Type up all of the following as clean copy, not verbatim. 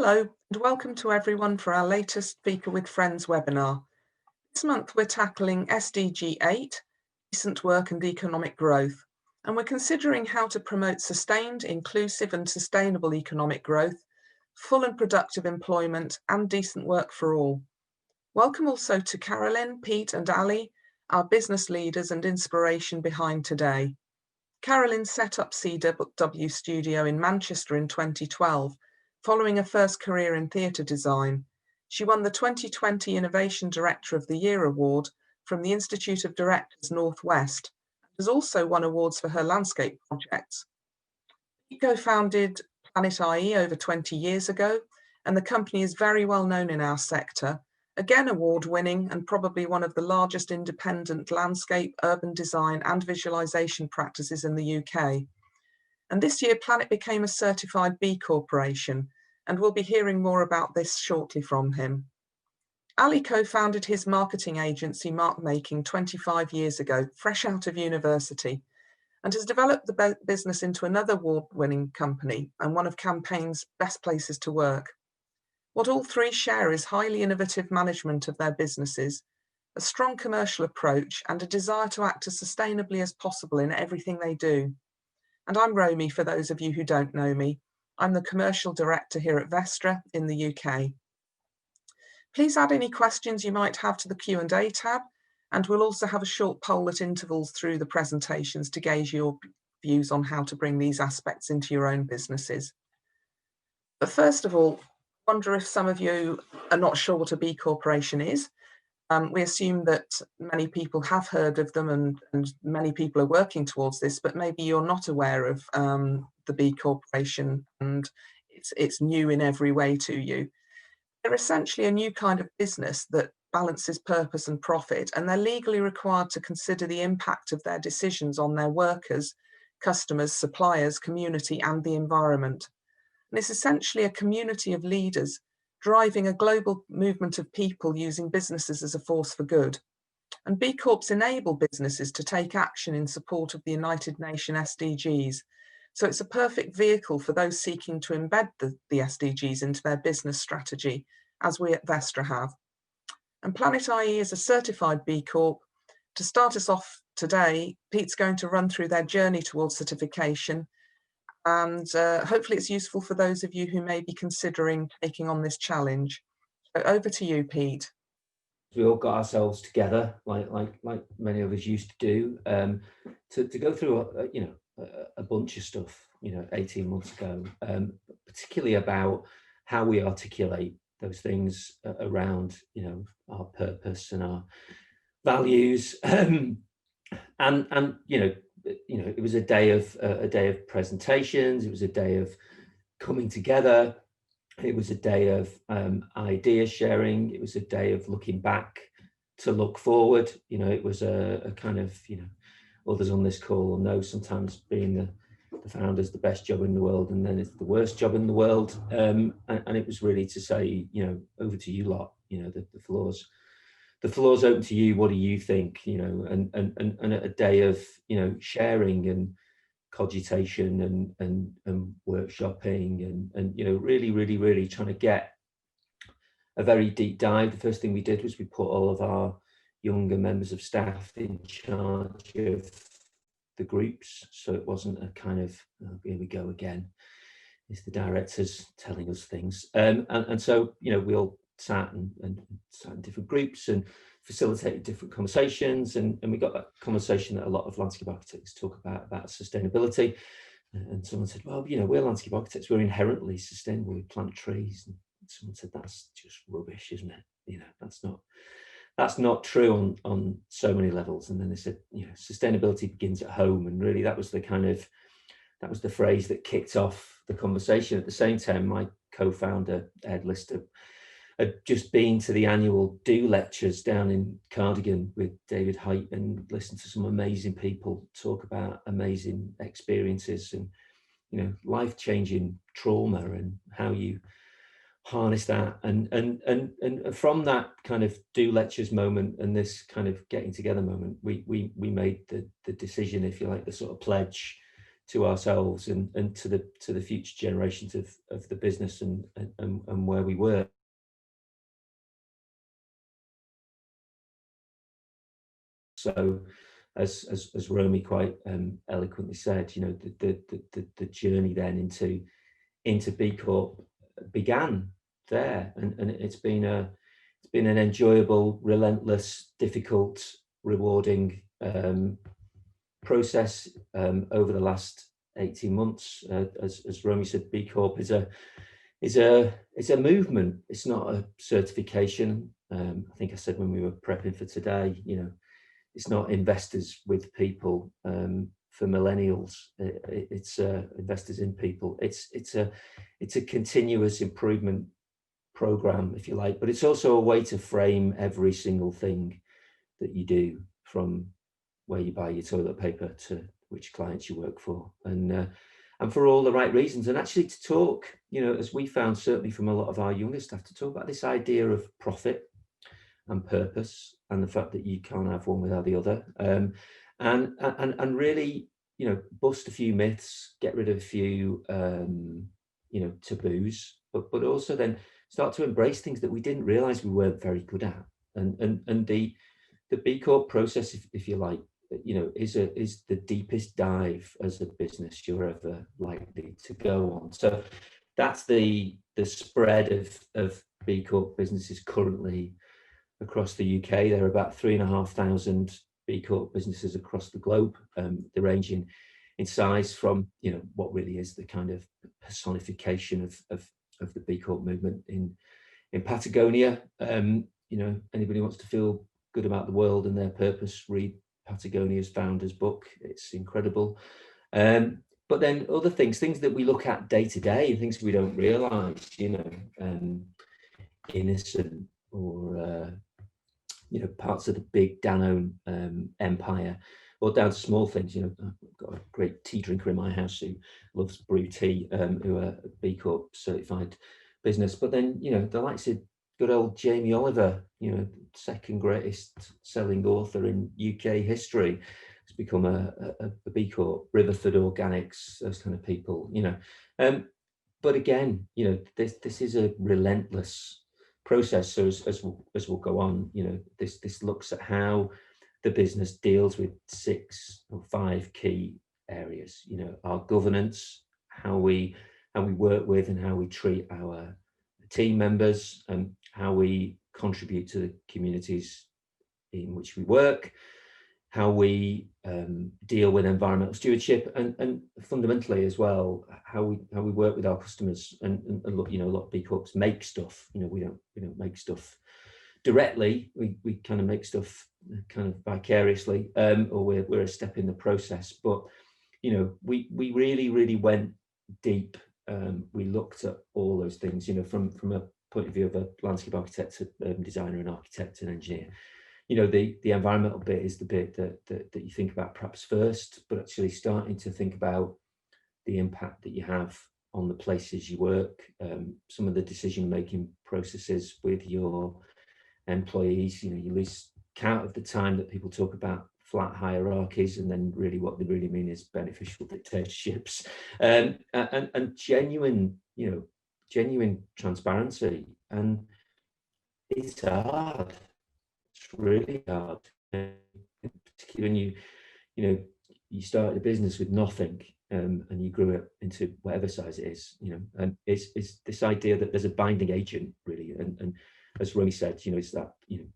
Hello and welcome to everyone for our latest Fika with Friends webinar. This month we're tackling SDG 8, Decent Work and Economic Growth, and we're considering how to promote sustained, inclusive and sustainable economic growth, full and productive employment and decent work for all. Welcome also to Carolyn, Pete and Ali, our business leaders and inspiration behind today. Carolyn set up CW Studio in Manchester in 2012, following a first career in theatre design. She won the 2020 Innovation Director of the Year award from the Institute of Directors Northwest, and has also won awards for her landscape projects. She co-founded Planit-IE over 20 years ago, and the company is very well known in our sector, again award-winning and probably one of the largest independent landscape, urban design and visualization practices in the UK. And this year Planet became a certified B Corporation, and we'll be hearing more about this shortly from him. Ali co-founded his marketing agency Mark Making 25 years ago, fresh out of university, and has developed the business into another award-winning company and one of Campaign's best places to work. What all three share is highly innovative management of their businesses, a strong commercial approach and a desire to act as sustainably as possible in everything they do. And I'm Romy, for those of you who don't know me. I'm the Commercial Director here at Vestra in the UK. Please add any questions you might have to the Q&A tab, and we'll also have a short poll at intervals through the presentations to gauge your views on how to bring these aspects into your own businesses. But first of all, I wonder if some of you are not sure what a B Corporation is. We assume that many people have heard of them and many people are working towards this, but maybe you're not aware of the B Corporation and it's new in every way to you. They're essentially a new kind of business that balances purpose and profit, and they're legally required to consider the impact of their decisions on their workers, customers, suppliers, community and the environment. And it's essentially a community of leaders driving a global movement of people using businesses as a force for good. And B Corps enable businesses to take action in support of the United Nations SDGs. So it's a perfect vehicle for those seeking to embed the SDGs into their business strategy, as we at Vestra have. And Planit-IE is a certified B Corp. To start us off today, Pete's going to run through their journey towards certification, and hopefully it's useful for those of you who may be considering taking on this challenge. So over to you, Pete. We all got ourselves together, like many of us used to do, to go through a bunch of stuff, 18 months ago, particularly about how we articulate those things around, our purpose and our values, and it was a day of presentations. It was a day of coming together. It was a day of idea sharing. It was a day of looking back to look forward. It was a kind of, others on this call will know sometimes being the founder's the best job in the world, and then it's the worst job in the world. And it was really to say, over to you lot. The floor's open to you. What do you think? And a day of sharing and cogitation and workshopping and really trying to get a very deep dive. The first thing we did was we put all of our younger members of staff in charge of the groups, so it wasn't a kind of, oh, here we go again, it's the directors telling us things, and so we all sat and sat in different groups and facilitated different conversations, and we got that conversation that a lot of landscape architects talk about sustainability. And someone said, well, we're landscape architects, we're inherently sustainable, we plant trees. And someone said, that's just rubbish, isn't it? That's not true on so many levels. And then they said, sustainability begins at home. And really that was the phrase that kicked off the conversation. At the same time, my co-founder, Ed Lister, had just been to the annual Do lectures down in Cardigan with David Height and listened to some amazing people talk about amazing experiences and, life-changing trauma and how you harness that. And from that kind of Do lectures moment and this kind of getting together moment, we made the decision, if you like, the sort of pledge to ourselves and to the future generations of the business and where we work. So, as Romy quite eloquently said, you know, the journey then into B Corp began there, and it's been an enjoyable, relentless, difficult, rewarding process over the last 18 months. As Romy said, B Corp is a movement. It's not a certification. I think I said when we were prepping for today, you know, it's not investors with people for millennials. It's investors in people. It's a continuous improvement program, if you like, but it's also a way to frame every single thing that you do, from where you buy your toilet paper to which clients you work for, and for all the right reasons. And actually to talk, you know, as we found certainly from a lot of our younger staff, to talk about this idea of profit and purpose, and the fact that you can't have one without the other, and really, you know, bust a few myths, get rid of a few you know, taboos, but also then start to embrace things that we didn't realize we weren't very good at. And the B Corp process, if you like, you know, is the deepest dive as a business you're ever likely to go on. So that's the spread of B Corp businesses currently across the UK. There are about 3,500 B Corp businesses across the globe. They're ranging in size from, you know, what really is the kind of personification of the B Corp movement in Patagonia. You know, anybody wants to feel good about the world and their purpose, read Patagonia's founder's book. It's incredible. But then other things that we look at day to day, things we don't realize, you know, Innocent, or you know, parts of the big Danone empire, or down to small things. You know, I've got a great tea drinker in my house who loves brew tea, who are a B Corp certified business. But then, you know, the likes of good old Jamie Oliver, you know, second greatest selling author in UK history, has become a B Corp. Riverford Organics, those kind of people, you know. But again, you know, this is a relentless process. So as we'll go on, you know, this looks at how the business deals with 6 or 5 key areas. You know, our governance, how we work with and how we treat our team members, and how we contribute to the communities in which we work, how we deal with environmental stewardship, and fundamentally as well, how we work with our customers. And look, you know, a lot of B Corps make stuff. You know, we don't make stuff directly. We kind of make stuff kind of vicariously, or we're a step in the process. But you know, we really went deep. We looked at all those things, you know, from a point of view of a landscape architect, designer, and architect and engineer. You know, the environmental bit is the bit that you think about perhaps first, but actually starting to think about the impact that you have on the places you work, some of the decision-making processes with your employees. You know, you lose count of the time that people talk about flat hierarchies, and then really what they really mean is beneficial dictatorships, and genuine, you know, genuine transparency. And it's hard. It's really hard, particularly when you started a business with nothing, and you grew it into whatever size it is. You know, and it's this idea that there's a binding agent, really. And as Romy said, you know, it's that, you know,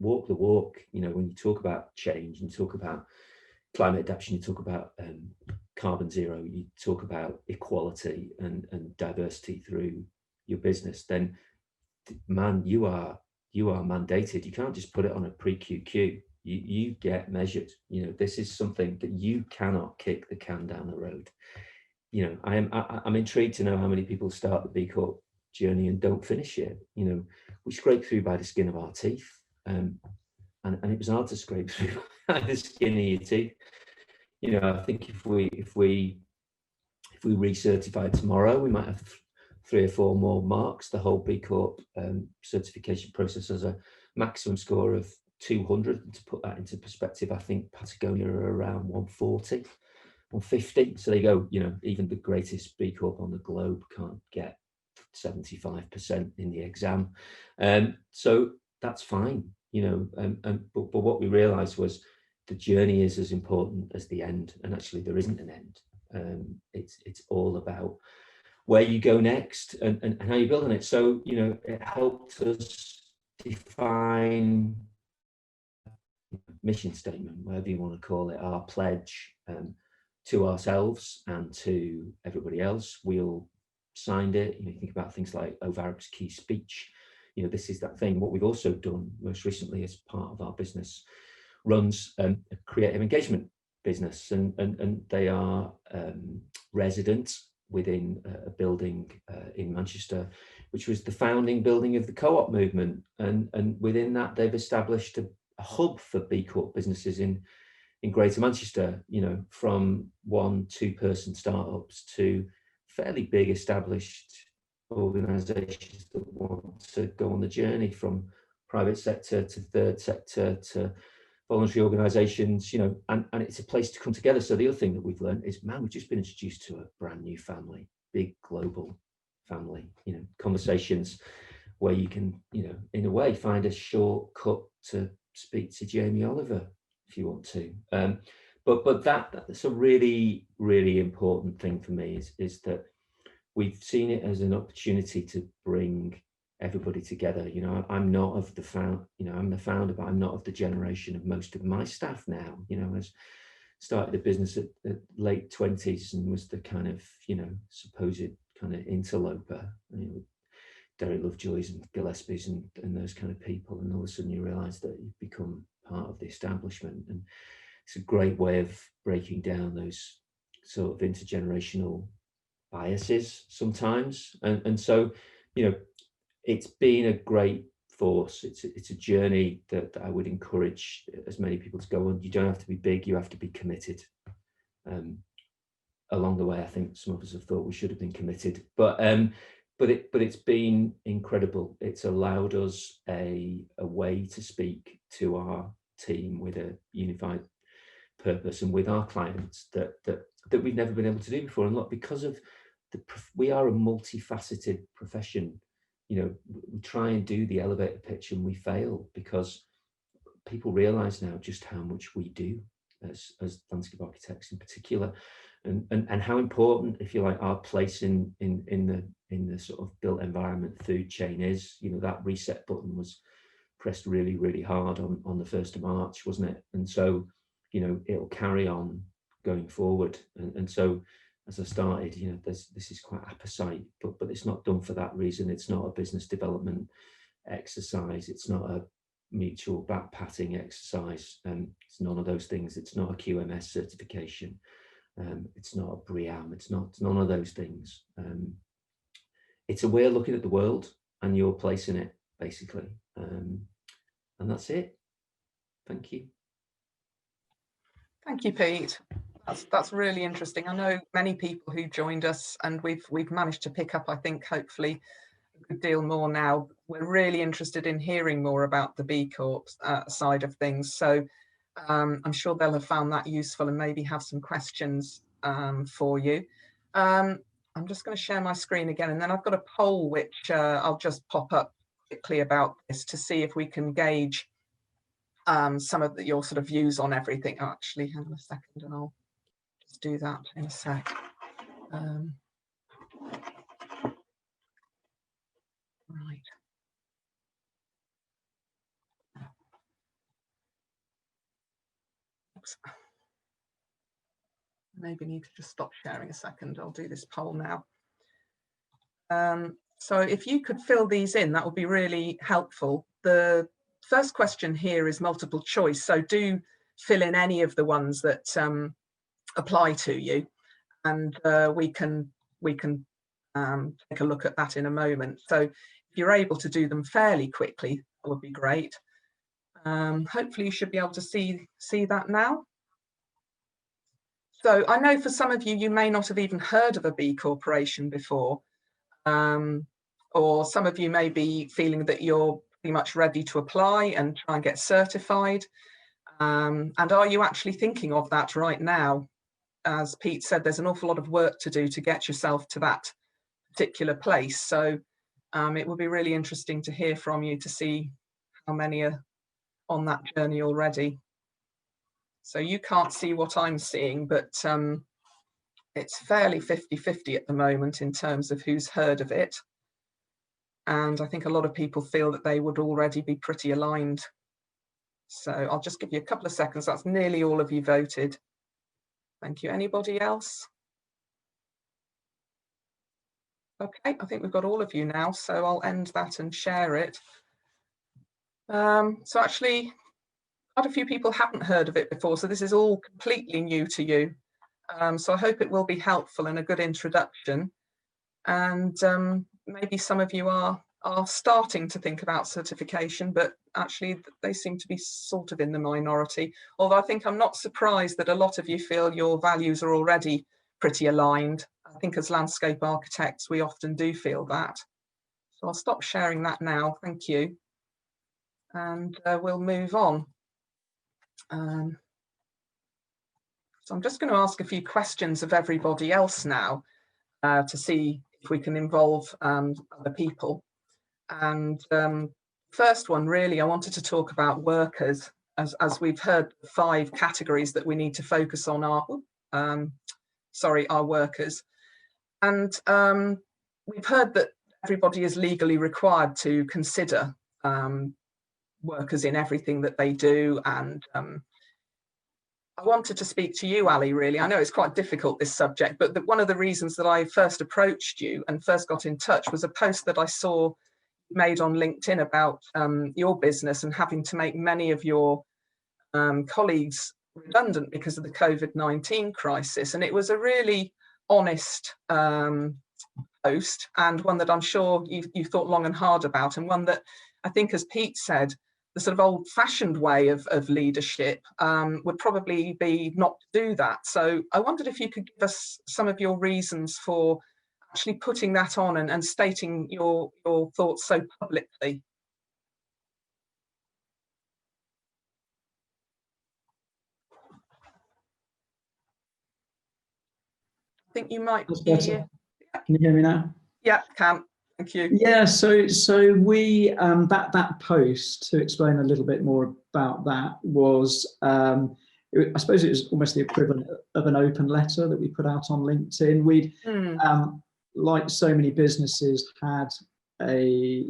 walk the walk. You know, when you talk about change, and you talk about climate adaptation, you talk about carbon zero, you talk about equality and diversity through your business, then man, you are mandated. You can't just put it on a pre-QQ. You get measured. You know, this is something that you cannot kick the can down the road. You know, I'm intrigued to know how many people start the B Corp journey and don't finish it. You know, we scrape through by the skin of our teeth, and it was hard to scrape through by the skin of your teeth. You know, I think if we recertified tomorrow, we might have 3 or 4 more marks. The whole B Corp certification process has a maximum score of 200. And to put that into perspective, I think Patagonia are around 140. 50. So they go, you know, even the greatest B Corp on the globe can't get 75% in the exam. So that's fine, you know, but what we realized was the journey is as important as the end, and actually there isn't an end. It's all about where you go next and how you build on it. So, you know, it helped us define mission statement, whatever you want to call it, our pledge to ourselves and to everybody else. We all signed it. You know, you think about things like Ovaric's key speech. You know, this is that thing. What we've also done most recently as part of our business runs a creative engagement business, and they are residents within a building in Manchester, which was the founding building of the co-op movement. And within that, they've established a hub for B Corp businesses in Greater Manchester, you know, from 1-2 person startups to fairly big established organizations that want to go on the journey from private sector to third sector to voluntary organizations, you know, and it's a place to come together. So the other thing that we've learned is, man, we've just been introduced to a brand new family, big global family, you know, conversations where you can, you know, in a way find a shortcut to speak to Jamie Oliver if you want to. But that's a really, really important thing for me is that we've seen it as an opportunity to bring everybody together. You know, I'm not of the I'm the founder, but I'm not of the generation of most of my staff now. You know, I started the business at late 20s and was the kind of, you know, supposed kind of interloper, you know, Derek Lovejoys and Gillespies and those kind of people. And all of a sudden you realize that you've become part of the establishment. And it's a great way of breaking down those sort of intergenerational biases sometimes. And so, you know, it's been a great force. It's a journey that I would encourage as many people to go on. You don't have to be big, you have to be committed. Along the way, I think some of us have thought we should have been committed, but it's been incredible. It's allowed us a way to speak to our team with a unified purpose and with our clients that we've never been able to do before. And look, because of we are a multifaceted profession. You know, we try and do the elevator pitch and we fail because people realize now just how much we do as landscape architects in particular, and how important, if you like, our place in the sort of built environment food chain is. You know, that reset button was pressed really, really hard on the 1st of March, wasn't it? And so, you know, it'll carry on going forward. And so, as I started, you know, this is quite apposite, but it's not done for that reason. It's not a business development exercise. It's not a mutual back patting exercise. It's none of those things. It's not a QMS certification. It's not a BREEAM. It's none of those things. It's a way of looking at the world and your place in it, basically. And that's it. Thank you. Thank you, Pete. That's really interesting. I know many people who joined us, and we've managed to pick up, I think, hopefully a good deal more now. We're really interested in hearing more about the B Corp side of things. So I'm sure they'll have found that useful and maybe have some questions for you. I'm just going to share my screen again, and then I've got a poll which I'll just pop up quickly about this to see if we can gauge some of your sort of views on everything. Oh, actually, hang on a second, and I'll just do that in a sec. Right. Oops. Maybe need to just stop sharing a second. I'll do this poll now. So if you could fill these in, that would be really helpful. The first question here is multiple choice, so do fill in any of the ones that apply to you, and we can take a look at that in a moment. So if you're able to do them fairly quickly, that would be great. Hopefully you should be able to see that now. So I know for some of you, you may not have even heard of a B Corporation before, or some of you may be feeling that you're pretty much ready to apply and try and get certified. And are you actually thinking of that right now? as Pete said, there's an awful lot of work to do to get yourself to that particular place. So it will be really interesting to hear from you to see how many are on that journey already. So you can't see what I'm seeing, but it's fairly 50-50 at the moment in terms of who's heard of it. And I think a lot of people feel that they would already be pretty aligned. So I'll just give you a couple of seconds. That's nearly all of you voted. Thank you. Anybody else? Okay, I think we've got all of you now, so I'll end that and share it. So actually, quite a few people haven't heard of it before, so this is all completely new to you. So I hope it will be helpful and a good introduction. And maybe some of you are starting to think about certification, but actually they seem to be sort of in the minority. Although I think I'm not surprised that a lot of you feel your values are already pretty aligned. I think as landscape architects, we often do feel that. So I'll stop sharing that now. Thank you. And we'll move on. So I'm just going to ask a few questions of everybody else now to see if we can involve other people. And first one, really, I wanted to talk about workers, as we've heard 5 categories that we need to focus on are, our workers. And we've heard that everybody is legally required to consider workers in everything that they do. And I wanted to speak to you, Ali, really. I know it's quite difficult, this subject, but one of the reasons that I first approached you and first got in touch was a post that I saw made on LinkedIn about your business and having to make many of your colleagues redundant because of the COVID-19 crisis. And it was a really honest post, and one that I'm sure you thought long and hard about, and one that I think, as Pete said, the sort of old-fashioned way of leadership would probably be not to do that. So I wondered if you could give us some of your reasons for actually putting that on and stating your thoughts so publicly. I think you might be here. Can you hear me now? Yeah, can. Thank you. Yeah, so we that post, to explain a little bit more about that, was I suppose it was almost the equivalent of an open letter that we put out on LinkedIn. We'd like so many businesses had a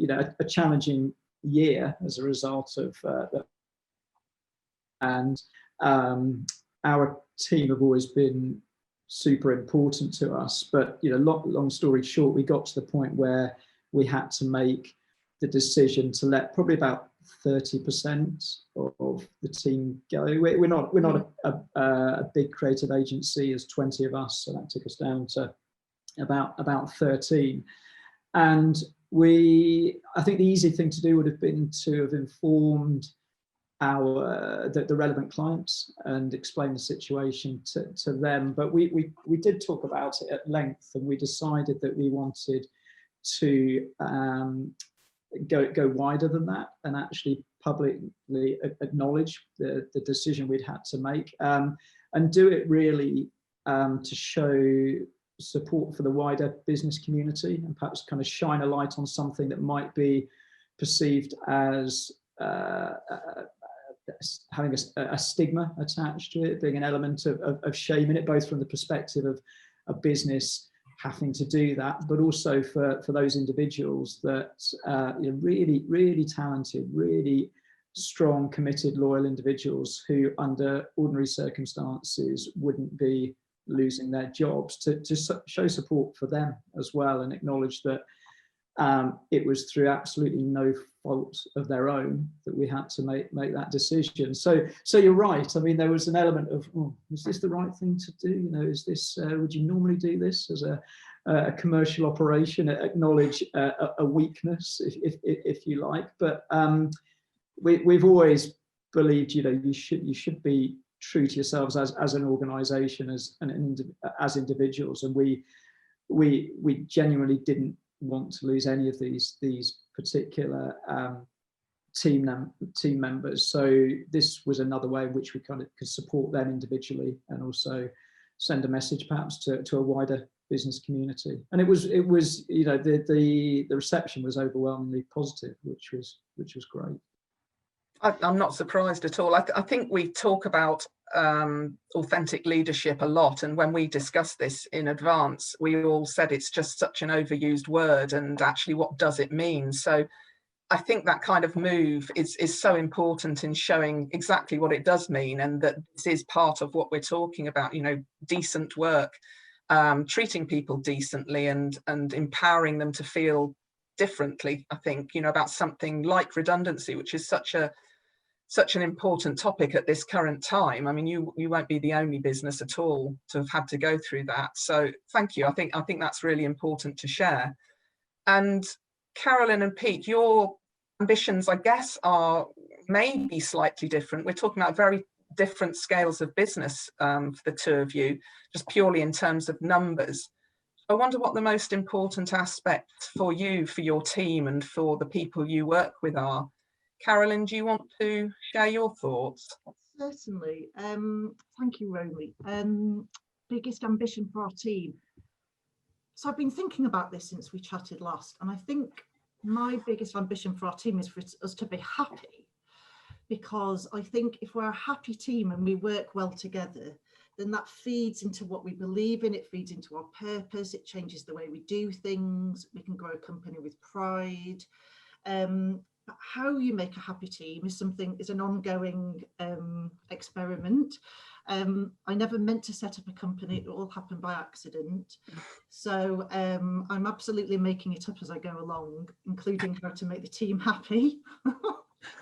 challenging year as a result of and our team have always been super important to us, but long story short, we got to the point where we had to make the decision to let probably about 30% of the team go. We're not a big creative agency. There's 20 of us, so that took us down to about 13. And I think the easy thing to do would have been to have informed the relevant clients and explain the situation to them. But we did talk about it at length, and we decided that we wanted to go wider than that and actually publicly acknowledge the decision we'd had to make, and do it really to show support for the wider business community, and perhaps kind of shine a light on something that might be perceived as having a stigma attached to it, being an element of shame in it, both from the perspective of a business having to do that, but also for those individuals that really talented, really strong, committed, loyal individuals who under ordinary circumstances wouldn't be losing their jobs, to show support for them as well, and acknowledge that it was through absolutely no fault of their own that we had to make that decision. So you're right. I mean, there was an element of, is this the right thing to do? Is this, would you normally do this as a commercial operation? Acknowledge a weakness, if you like. But we've always believed, you should be true to yourselves as an organisation, as individuals, and we genuinely didn't want to lose any of these particular team members. So this was another way in which we kind of could support them individually, and also send a message perhaps to a wider business community. And it was you know, the reception was overwhelmingly positive, which was great. I'm not surprised at all. I think we talk about authentic leadership a lot, and when we discussed this in advance, we all said it's just such an overused word, and actually what does it mean? So I think that kind of move is so important in showing exactly what it does mean, and that this is part of what we're talking about, you know, decent work, treating people decently and empowering them to feel differently. I think, you know, about something like redundancy, which is such an important topic at this current time. I mean, you won't be the only business at all to have had to go through that. So thank you. I think that's really important to share. And Carolyn and Pete, your ambitions, I guess, are maybe slightly different. We're talking about very different scales of business for the two of you, just purely in terms of numbers. I wonder what the most important aspects for you, for your team, and for the people you work with are. Carolyn, do you want to share your thoughts? Certainly. Thank you, Romy. Biggest ambition for our team. So I've been thinking about this since we chatted last, and I think my biggest ambition for our team is for us to be happy, because I think if we're a happy team and we work well together, then that feeds into what we believe in, it feeds into our purpose, it changes the way we do things, we can grow a company with pride. But how you make a happy team is an ongoing experiment. I never meant to set up a company, it all happened by accident. So I'm absolutely making it up as I go along, including how to make the team happy.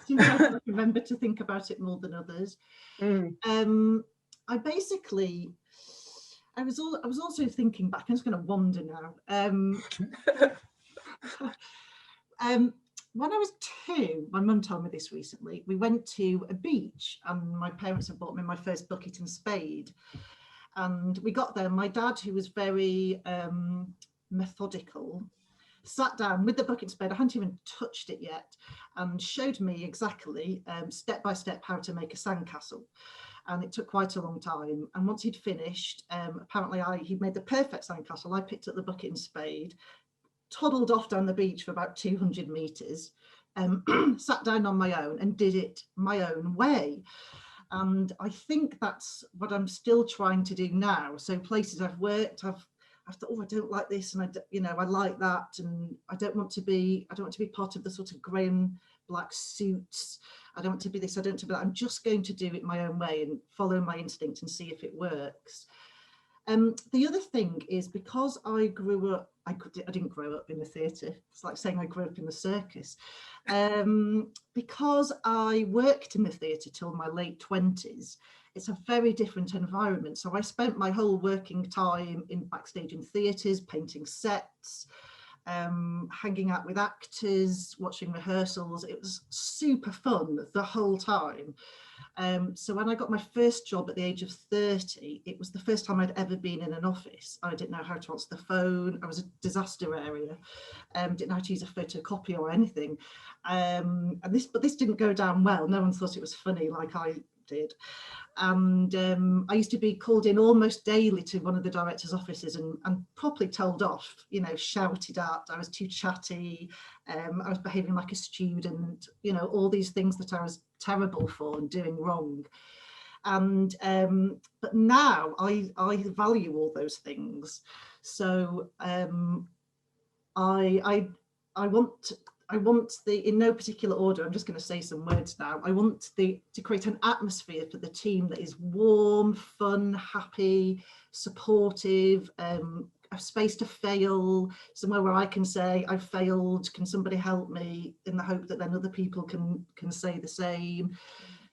Since I remember to think about it more than others. I was also thinking back, I'm just going to wander now. When I was 2, my mum told me this recently, we went to a beach and my parents had bought me my first bucket and spade. And we got there, my dad, who was very methodical, sat down with the bucket and spade, I hadn't even touched it yet, and showed me exactly, step by step, how to make a sandcastle. And it took quite a long time. And once he'd finished, apparently he'd made the perfect sandcastle. I picked up the bucket and spade, toddled off down the beach for about 200 meters, sat down on my own and did it my own way. And I think that's what I'm still trying to do now. So places I've worked, I've thought, oh, I don't like this, and I like that, and I don't want to be part of the sort of grey and black suits. I don't want to be this, I don't want to be that. I'm just going to do it my own way and follow my instinct and see if it works. The other thing is, because I grew up, I didn't grow up in the theatre. It's like saying I grew up in the circus. Because I worked in the theatre till my late 20s, it's a very different environment. So I spent my whole working time in backstage in theatres, painting sets, hanging out with actors, watching rehearsals. It was super fun the whole time. So when I got my first job at the age of 30, it was the first time I'd ever been in an office. I didn't know how to answer the phone. I was a disaster area. Didn't know how to use a photocopy or anything. But this didn't go down well. No one thought it was funny like I did. And I used to be called in almost daily to one of the director's offices and properly told off, shouted at. I was too chatty. I was behaving like a student, all these things that I was terrible for and doing wrong. And but now I value all those things. So I want in no particular order, I'm just going to say some words now. I want to create an atmosphere for the team that is warm, fun, happy, supportive, a space to fail, somewhere where I can say, I failed, can somebody help me, in the hope that then other people can say the same.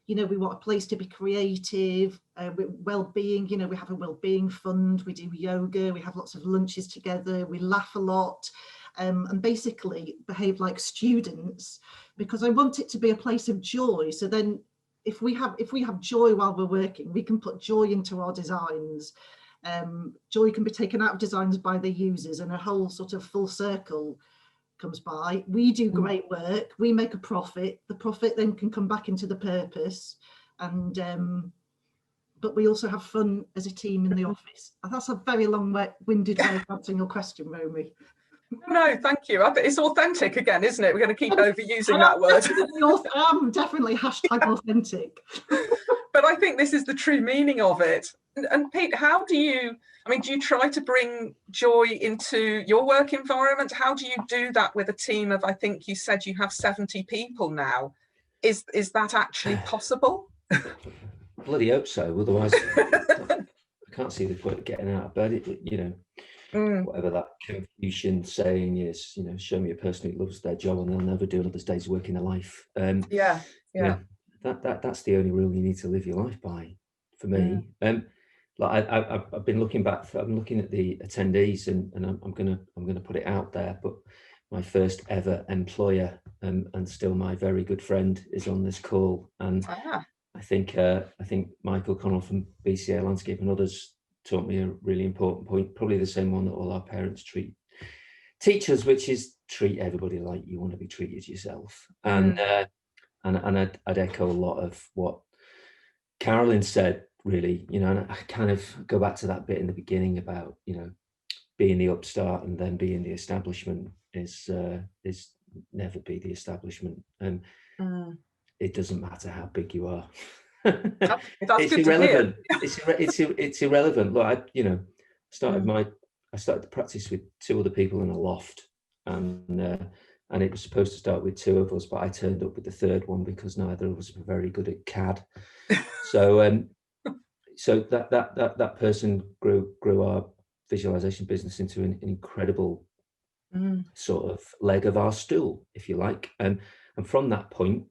We want a place to be creative, well-being. We have a well-being fund, we do yoga, we have lots of lunches together, we laugh a lot. And basically behave like students, because I want it to be a place of joy. So then if we have joy while we're working, we can put joy into our designs. Joy can be taken out of designs by the users, and a whole sort of full circle comes by. We do great work, we make a profit, the profit then can come back into the purpose, and but we also have fun as a team in the office. And that's a very long-winded way of answering your question, Romy. No, thank you. I think it's authentic again, isn't it? We're going to keep overusing that word. I'm definitely hashtag authentic. But I think this is the true meaning of it. And Pete, how do you, I mean, do you try to bring joy into your work environment? How do you do that with a team of, I think you said you have 70 people now? Is that actually possible? Bloody hope so. Otherwise, I can't see the point getting out of bed. Whatever that Confucian saying is, show me a person who loves their job and they'll never do another day's work in their life. Yeah. That's the only rule you need to live your life by, for me. Like I've been looking back. I'm looking at the attendees, and I'm gonna put it out there. But my first ever employer, and still my very good friend, is on this call. And I think Michael Connell from BCA Landscape and others taught me a really important point, probably the same one that all our parents teach us, which is treat everybody like you want to be treated yourself. And I'd echo a lot of what Carolyn said, really, and I kind of go back to that bit in the beginning about, being the upstart and then being the establishment is never be the establishment. And it doesn't matter how big you are. It's irrelevant. It's irrelevant. Look, I started the practice with 2 other people in a loft, and it was supposed to start with 2 of us, but I turned up with the 3rd one because neither of us were very good at CAD. So so that person grew our visualization business into an incredible sort of leg of our stool, if you like. And from that point,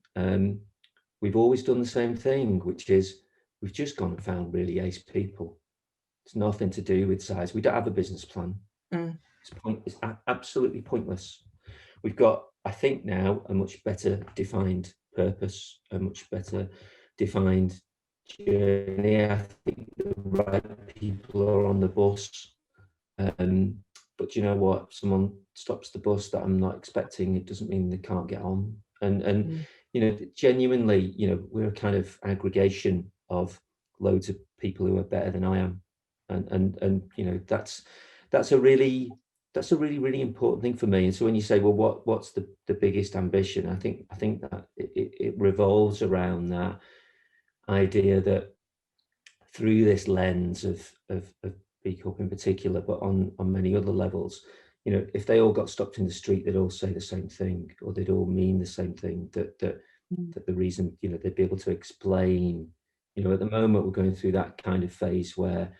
we've always done the same thing, which is we've just gone and found really ace people. It's nothing to do with size. We don't have a business plan. It's absolutely pointless. We've got, I think now, a much better defined purpose, a much better defined journey. I think the right people are on the bus. But you know what? If someone stops the bus that I'm not expecting, it doesn't mean they can't get on. And genuinely, we're a kind of aggregation of loads of people who are better than I am, and that's a really really important thing for me. And so when you say, well, what's the biggest ambition? I think that it revolves around that idea that through this lens of B Corp in particular, but on many other levels, if they all got stopped in the street, they'd all say the same thing, or they'd all mean the same thing. That the reason, they'd be able to explain. At the moment, we're going through that kind of phase where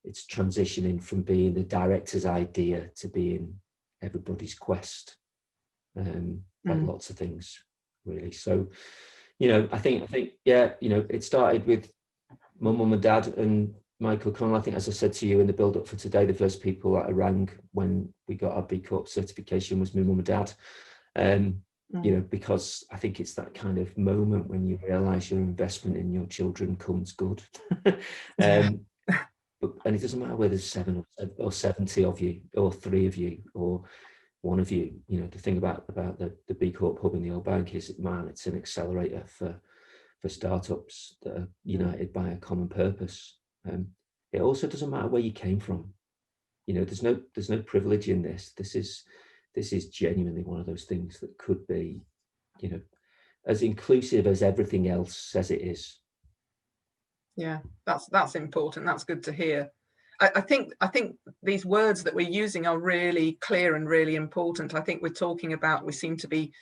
it's transitioning from being the director's idea to being everybody's quest. Like lots of things, really. So, I think, it started with my mum and dad and Michael Connell. I think, as I said to you in the build-up for today, the first people that I rang when we got our B Corp certification was my mum and dad. Because I think it's that kind of moment when you realise your investment in your children comes good. And it doesn't matter whether there's 7 or 70 of you, or 3 of you, or 1 of you. The thing about the B Corp hub in the Old Bank is, man, it's an accelerator for startups that are united by a common purpose. It also doesn't matter where you came from. There's no privilege in this. This is genuinely one of those things that could be, as inclusive as everything else says it is. Yeah, that's important. That's good to hear. I think these words that we're using are really clear and really important. I think we seem to be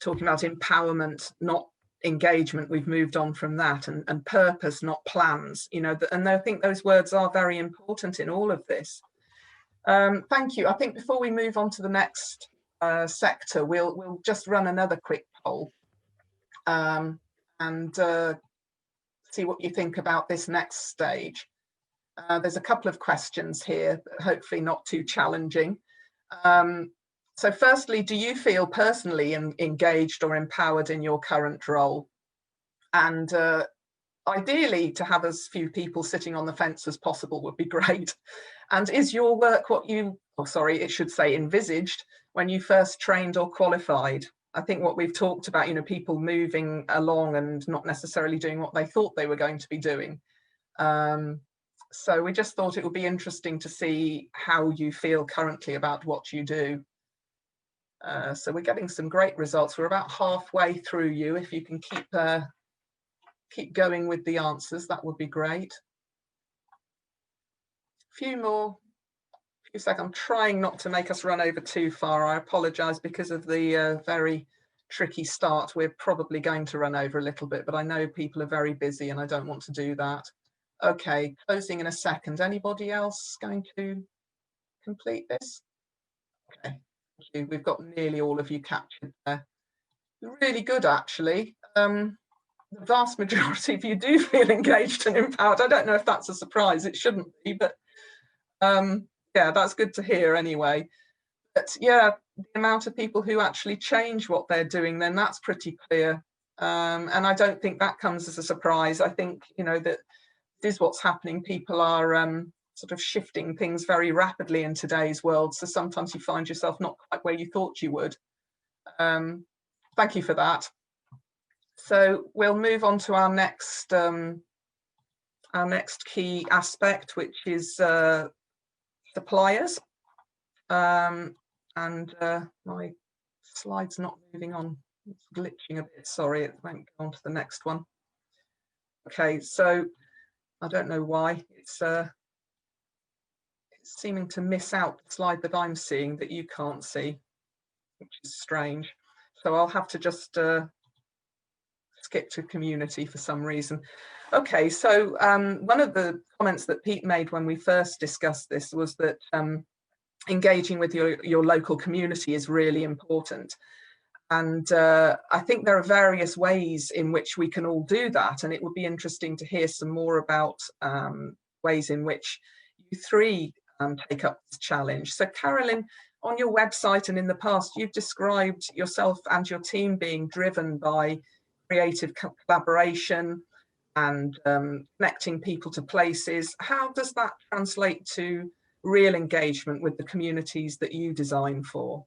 talking about empowerment, not engagement. We've moved on from that, and purpose, not plans. And I think those words are very important in all of this. Thank you. I think before we move on to the next sector, we'll just run another quick poll and see what you think about this next stage. There's a couple of questions here, but hopefully not too challenging. So firstly, do you feel personally engaged or empowered in your current role? And ideally, to have as few people sitting on the fence as possible would be great. And is your work what you, envisaged when you first trained or qualified? I think what we've talked about, people moving along and not necessarily doing what they thought they were going to be doing. So we just thought it would be interesting to see how you feel currently about what you do. So we're getting some great results. We're about halfway through you. If you can keep going with the answers, that would be great. A few more. A few seconds. I'm trying not to make us run over too far. I apologise because of the very tricky start. We're probably going to run over a little bit, but I know people are very busy and I don't want to do that. Okay, closing in a second. Anybody else going to complete this? Okay, thank you. We've got nearly all of you captured there. Really good, actually. The vast majority of you do feel engaged and empowered. I don't know if that's a surprise. It shouldn't be, but yeah, that's good to hear anyway. But yeah, the amount of people who actually change what they're doing, then that's pretty clear. And I don't think that comes as a surprise. I think, you know, that is what's happening. People are sort of shifting things very rapidly in today's world. So sometimes you find yourself not quite where you thought you would. Thank you for that. So we'll move on to our next key aspect, which is suppliers. And my slide's not moving on. It's glitching a bit. Sorry, it won't go on to the next one. Okay, so I don't know why it's seeming to miss out the slide that I'm seeing that you can't see, which is strange. So I'll have to just skip to community for some reason. Okay, so one of the comments that Pete made when we first discussed this was that engaging with your local community is really important. And I think there are various ways in which we can all do that. And it would be interesting to hear some more about ways in which you three take up this challenge. So Carolyn, on your website and in the past, you've described yourself and your team being driven by creative collaboration and connecting people to places. How does that translate to real engagement with the communities that you design for?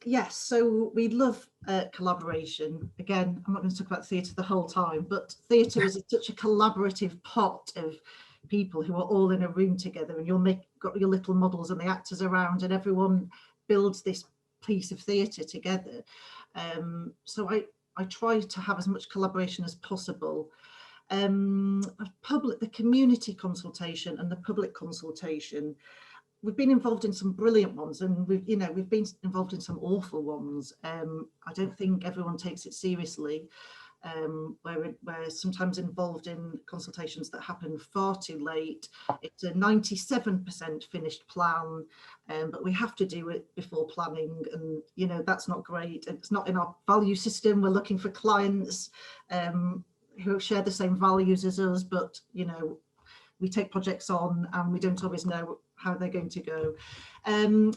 Yes, so we love collaboration. Again, I'm not going to talk about theatre the whole time, but theatre is such a collaborative pot of people who are all in a room together, and you'll got your little models and the actors around, and everyone builds this piece of theatre together. So I try to have as much collaboration as possible. The community consultation and the public consultation, we've been involved in some brilliant ones, and we've been involved in some awful ones. I don't think everyone takes it seriously. We're sometimes involved in consultations that happen far too late. It's a 97% finished plan, but we have to do it before planning, and you know that's not great. It's not in our value system. We're looking for clients who share the same values as us, but you know, we take projects on and we don't always know how they're going to go.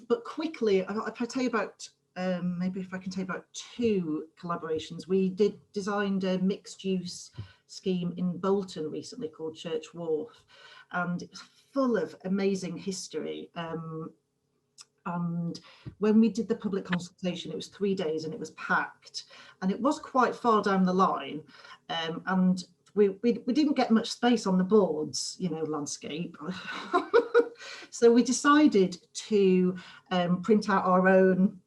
But quickly, if I tell you about, maybe if I can tell you about two collaborations. We designed a mixed use scheme in Bolton recently called Church Wharf, and it was full of amazing history. And when we did the public consultation, it was 3 days and it was packed, and it was quite far down the line. And we didn't get much space on the boards, you know, landscape. So we decided to print out our own,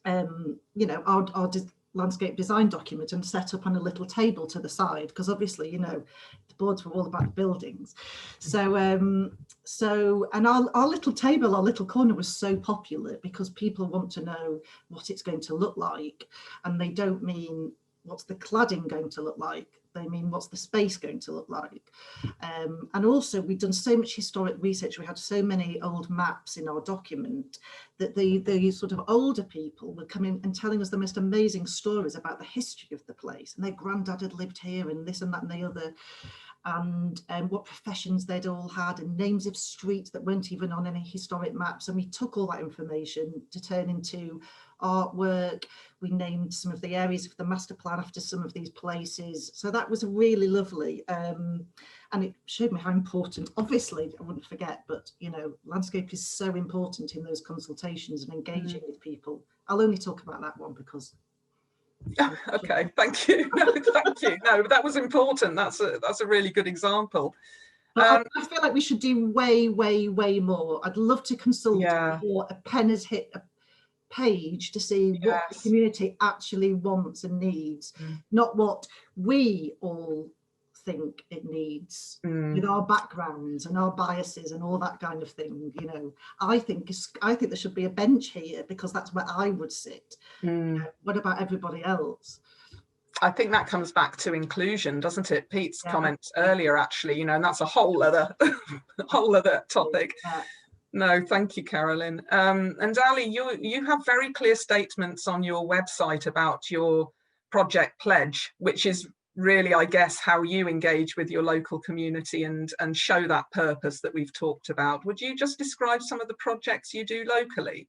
you know, our landscape design document and set up on a little table to the side, because obviously, you know, the boards were all about the buildings. So and our little table, our little corner was so popular because people want to know what it's going to look like, and they don't mean what's the cladding going to look like, they mean what's the space going to look like. And also we've done so much historic research, we had so many old maps in our document that the sort of older people were coming and telling us the most amazing stories about the history of the place, and their granddad had lived here and this and that and the other, and what professions they'd all had, and names of streets that weren't even on any historic maps. And we took all that information to turn into artwork. We named some of the areas of the master plan after some of these places. So that was really lovely. And it showed me how important, obviously, I wouldn't forget, but you know, landscape is so important in those consultations and engaging with people. I'll only talk about that one because Okay, thank you. No, thank you. No, but that was important. That's a really good example. But I feel like we should do way, way, way more. I'd love to consult Yeah. before a pen has hit a page to see what the community actually wants and needs, not what we all think it needs with our backgrounds and our biases and all that kind of thing. You know, I think there should be a bench here because that's where I would sit. What about everybody else? I think that comes back to inclusion, doesn't it? Pete's comments earlier, actually, you know, and that's a whole other topic. No, thank you, Carolyn. And Ali, you have very clear statements on your website about your project pledge, which is really, I guess, how you engage with your local community and show that purpose that we've talked about. Would you just describe some of the projects you do locally?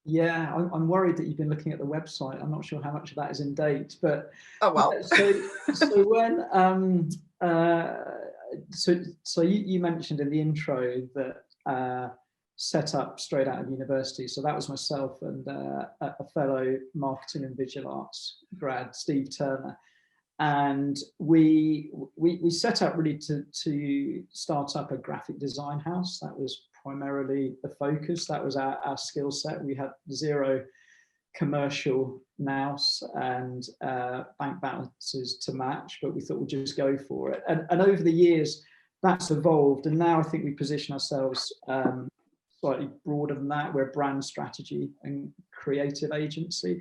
Yeah, I'm worried that you've been looking at the website. I'm not sure how much of that is in date, but oh well. So when so you mentioned in the intro that set up straight out of university. So that was myself and a fellow marketing and visual arts grad, Steve Turner, and we set up really to start up a graphic design house. That was primarily the focus. That was our skill set. We had zero commercial nous and bank balances to match, but we thought we'd just go for it. And over the years, that's evolved. And now I think we position ourselves slightly broader than that. We're a brand strategy and creative agency,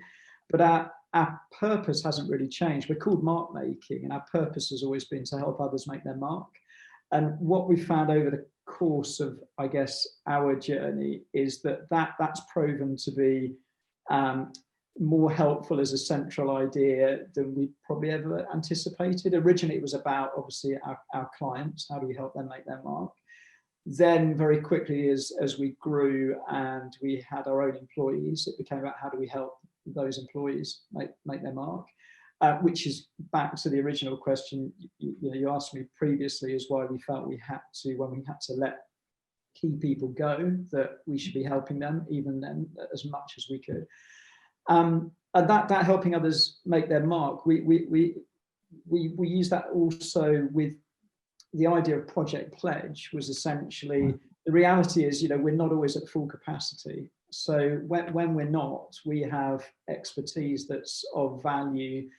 but our purpose hasn't really changed. We're called Mark Making, and our purpose has always been to help others make their mark. And what we found over the course of, I guess, our journey is that's proven to be more helpful as a central idea than we probably ever anticipated. Originally, it was about, obviously, our clients. How do we help them make their mark? Then very quickly, as we grew and we had our own employees, it became about how do we help those employees make their mark, which is back to the original question you asked me previously, is why we felt we had to, when we had to let key people go, that we should be helping them even then as much as we could. And that helping others make their mark, we use that also with the idea of Project Pledge. Was essentially, the reality is, we're not always at full capacity. So when we're not, we have expertise that's of value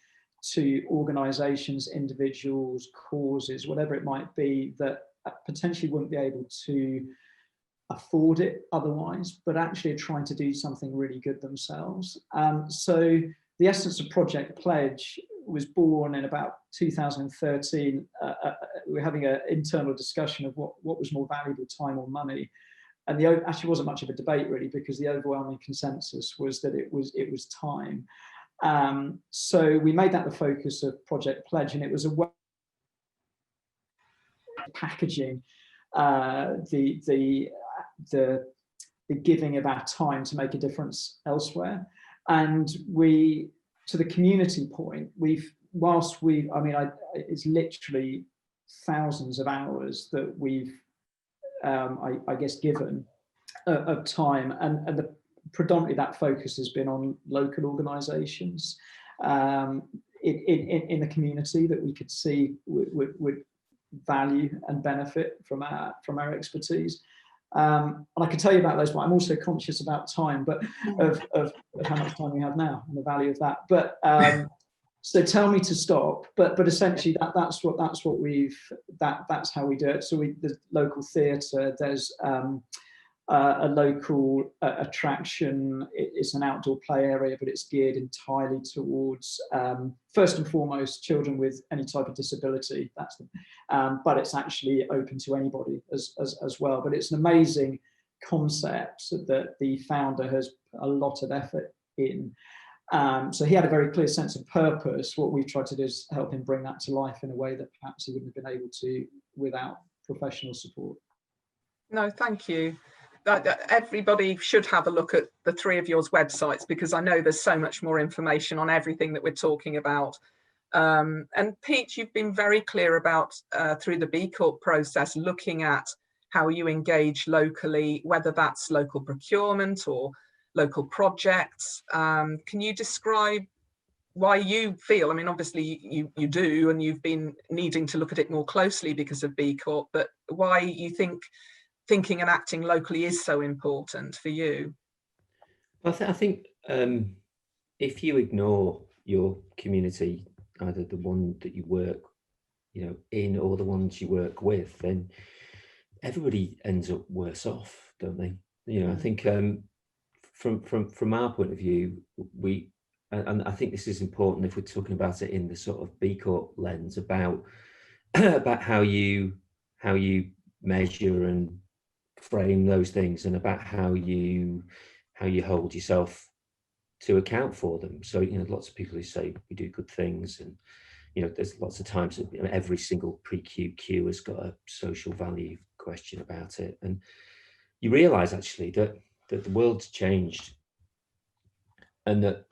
to organisations, individuals, causes, whatever it might be, that potentially wouldn't be able to afford it otherwise, but actually are trying to do something really good themselves. So the essence of Project Pledge was born in about 2013. We were having an internal discussion of what was more valuable, time or money. And actually wasn't much of a debate really, because the overwhelming consensus was that it was time. So we made that the focus of Project Pledge, and it was a way of packaging the giving of our time to make a difference elsewhere. And to the community point, it's literally thousands of hours that we've I guess given of time, and predominantly that focus has been on local organisations in the community that we could see would value and benefit from our expertise. And I can tell you about those, but I'm also conscious about time, but of how much time we have now and the value of that. But so tell me to stop. But essentially that's how we do it. So there's local theatre. There's a local attraction. It's an outdoor play area, but it's geared entirely towards first and foremost children with any type of disability. But it's actually open to anybody as well. But it's an amazing concept that the founder has put a lot of effort in. So he had a very clear sense of purpose. What we've tried to do is help him bring that to life in a way that perhaps he wouldn't have been able to without professional support. No, thank you. Everybody should have a look at the three of yours websites, because I know there's so much more information on everything that we're talking about. And Pete, you've been very clear about through the B Corp process, looking at how you engage locally, whether that's local procurement or local projects. Can you describe why you feel, I mean, obviously you do, and you've been needing to look at it more closely because of B Corp, but why you think thinking and acting locally is so important for you? I think if you ignore your community, either the one that you work, in, or the ones you work with, then everybody ends up worse off, don't they? I think from our point of view, and I think this is important if we're talking about it in the sort of B Corp lens, about about how you measure and frame those things, and about how you hold yourself to account for them. So lots of people who say we do good things, and there's lots of times that every single pre-QQ has got a social value question about it, and you realize actually that the world's changed, and that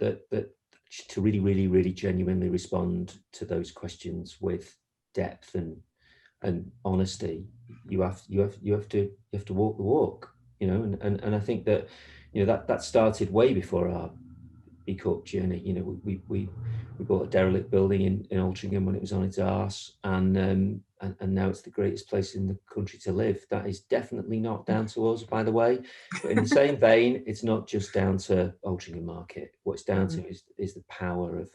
to really genuinely respond to those questions with depth and honesty, you have to walk the walk, and I think that that started way before our B Corp journey. We bought a derelict building in Altrincham when it was on its arse, and now it's the greatest place in the country to live. That is definitely not down to us, by the way. But in the same vein, it's not just down to Altrincham Market. What it's down to is the power of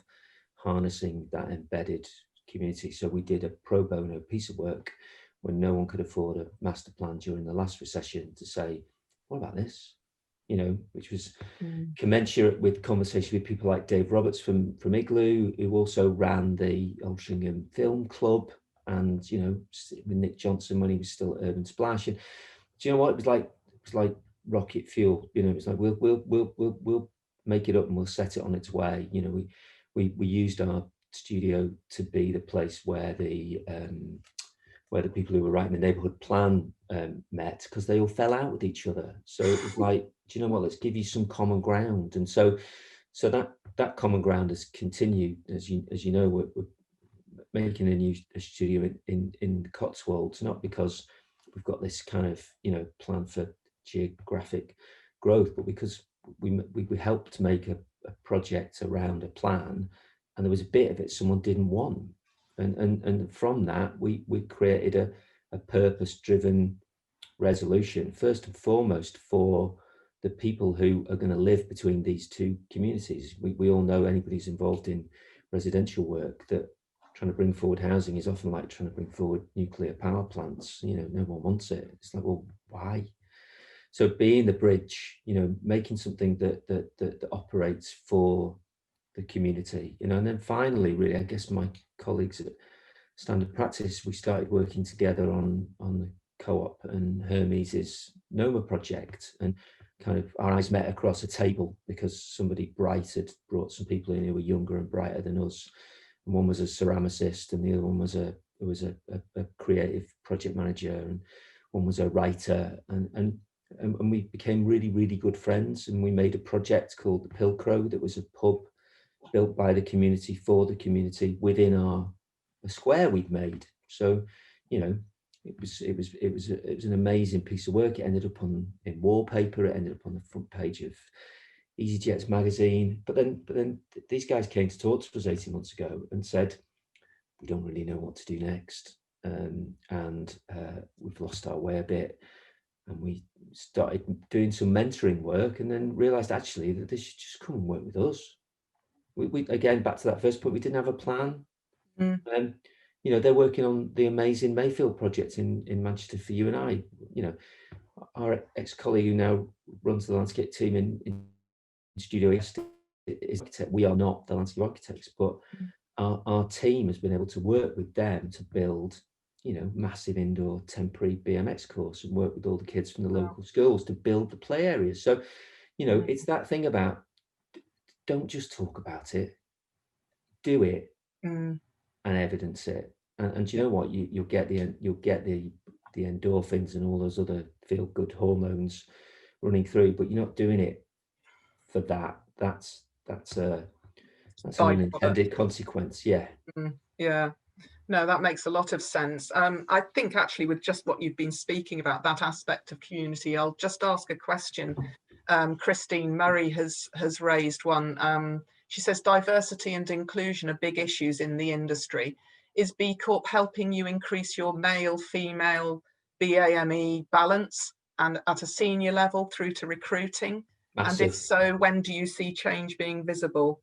harnessing that embedded community. So we did a pro bono piece of work when no one could afford a master plan during the last recession, to say, what about this? Which was commensurate with conversation with people like Dave Roberts from Igloo, who also ran the Altrincham Film Club, and with Nick Johnson when he was still at Urban Splash. And do you know what it was like? It was like rocket fuel. It's like we'll make it up and we'll set it on its way. We used our studio to be the place where the people who were writing the neighbourhood plan met, because they all fell out with each other. So it was like, do you know what? Let's give you some common ground. And so that common ground has continued. As you know, we're making a studio in the Cotswolds, not because we've got this kind of plan for geographic growth, but because we helped to make a project around a plan, and there was a bit of it someone didn't want. And from that, we created a purpose-driven resolution, first and foremost for the people who are going to live between these two communities. We all know, anybody who's involved in residential work, that trying to bring forward housing is often like trying to bring forward nuclear power plants. No one wants it. It's like, well, why? So being the bridge, making something that operates for the community, and then finally, really, I guess my colleagues at Standard Practice, we started working together on the Co-op and Hermes's NOMA project, and kind of our eyes met across a table because somebody bright had brought some people in who were younger and brighter than us, and one was a ceramicist, and the other one was a creative project manager, and one was a writer, and we became really good friends, and we made a project called the Pilcrow that was a pub built by the community for the community within a square we'd made. So it was an amazing piece of work. It ended up in wallpaper. It ended up on the front page of EasyJet's magazine. But then these guys came to talk to us 18 months ago and said, we don't really know what to do next, and we've lost our way a bit. And we started doing some mentoring work, and then realized actually that they should just come and work with us. We again, back to that first point, we didn't have a plan. They're working on the amazing Mayfield project in Manchester for you and I. Our ex-colleague who now runs the landscape team in Studio East is architect. We are not the landscape architects, but our team has been able to work with them to build massive indoor temporary BMX course, and work with all the kids from the local schools to build the play areas. So it's that thing about, don't just talk about it, do it, and evidence it, and do you know what, you'll get the endorphins and all those other feel good hormones running through, but you're not doing it for that. That's an unintended consequence. Yeah. No, that makes a lot of sense. I think actually with just what you've been speaking about, that aspect of community, I'll just ask a question. Christine Murray has raised one. She says diversity and inclusion are big issues in the industry. Is B Corp helping you increase your male-female BAME balance and at a senior level through to recruiting? Massive. And if so, when do you see change being visible?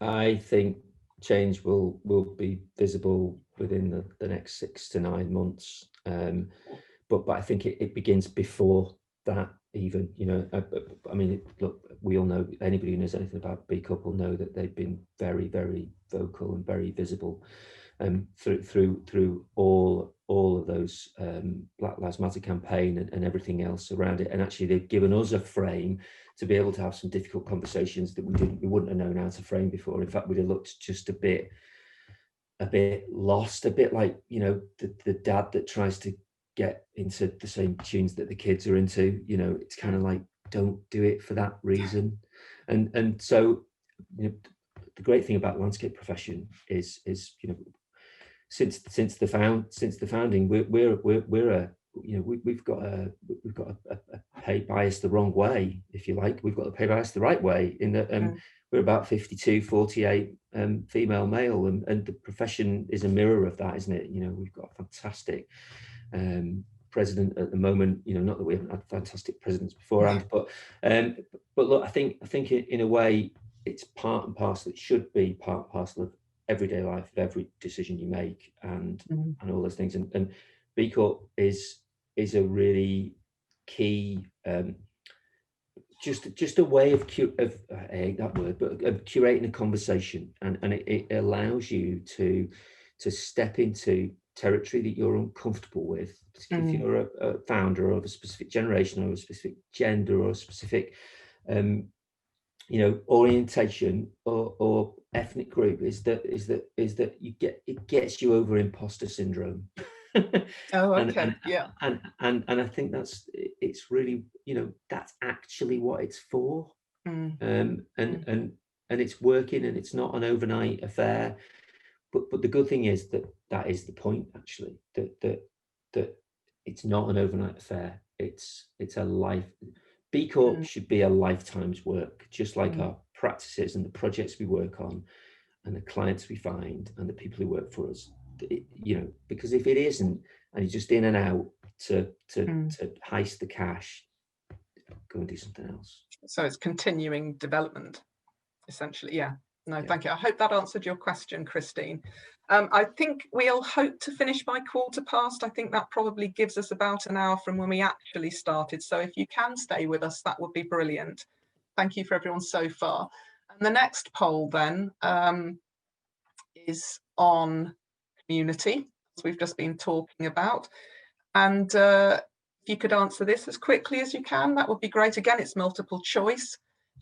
I think change will be visible within the next 6 to 9 months. But I think it begins before that even, you know. I mean, look, we all know, anybody who knows anything about B Corp will know that they've been very, very vocal and very visible through all of those Black Lives Matter campaign and everything else around it. And actually they've given us a frame to be able to have some difficult conversations that we wouldn't have known how to frame before. In fact, we'd have looked just a bit lost, a bit like, you know, the dad that tries to get into the same tunes that the kids are into. You know, it's kind of like, don't do it for that reason. And so, you know, the great thing about the landscape profession is, you know, since the founding, we're a, you know, we've got a pay bias the wrong way, if you like. We've got a pay bias the right way, in that we're about 52-48 female male, and the profession is a mirror of that, isn't it? You know, we've got a fantastic president at the moment. You know, not that we haven't had fantastic presidents beforehand, but look, I think in a way it's part and parcel. It should be part and parcel of everyday life, of every decision you make, and all those things. And B Corp is a really key, just a way of I hate that word, but of curating a conversation, and it allows you to step into territory that you're uncomfortable with, particularly if you're a founder of a specific generation or a specific gender or a specific you know, orientation or ethnic group, is that it gets you over imposter syndrome. Oh, okay. And I think it's really, you know, that's actually what it's for. And it's working, and it's not an overnight affair. But the good thing is that is the point, actually, that it's not an overnight affair. It's a life. B Corp should be a lifetime's work, just like our practices and the projects we work on and the clients we find and the people who work for us. You know, because if it isn't, and you're just in and out to heist the cash, go and do something else. So it's continuing development, essentially. Yeah. No, thank you. I hope that answered your question, Christine. I think we'll hope to finish by past. I think that probably gives us about an hour from when we actually started. So if you can stay with us, that would be brilliant. Thank you for everyone so far. And the next poll then is on community, as we've just been talking about. And if you could answer this as quickly as you can, that would be great. Again, it's multiple choice.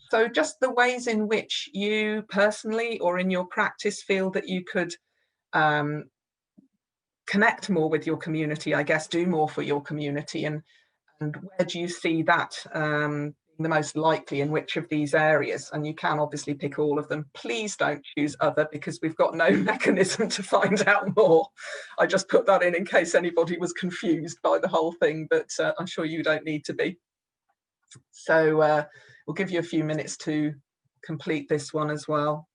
So just the ways in which you personally or in your practice feel that you could connect more with your community, I guess, do more for your community, and where do you see that the most likely, in which of these areas? And you can obviously pick all of them. Please don't choose other, because we've got no mechanism to find out more. I just put that in case anybody was confused by the whole thing, but I'm sure you don't need to be. So we'll give you a few minutes to complete this one as well.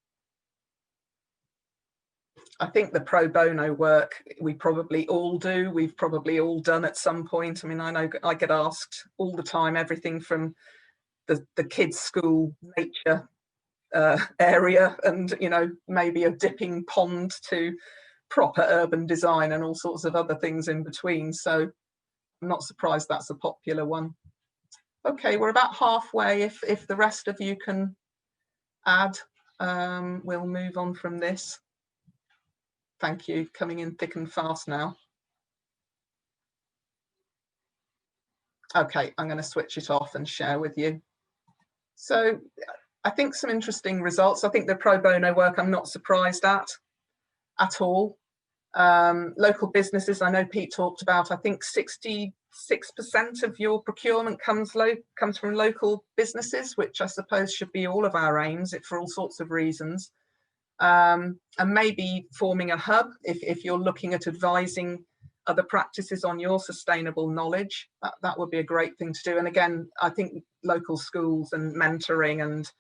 I think the pro bono work, we probably all do. We've probably all done at some point. I mean, I know I get asked all the time, everything from the kids' school nature area, and, you know, maybe a dipping pond, to proper urban design and all sorts of other things in between. So I'm not surprised that's a popular one. Okay, we're about halfway. If the rest of you can add, we'll move on from this. Thank you. Coming in thick and fast now. Okay, I'm going to switch it off and share with you. So I think some interesting results. I think the pro bono work I'm not surprised at all. Local businesses, I know Pete talked about, I think 66% of your procurement comes from local businesses, which I suppose should be all of our aims, for all sorts of reasons. And maybe forming a hub if you're looking at advising other practices on your sustainable knowledge, that would be a great thing to do. And again, I think local schools and mentoring and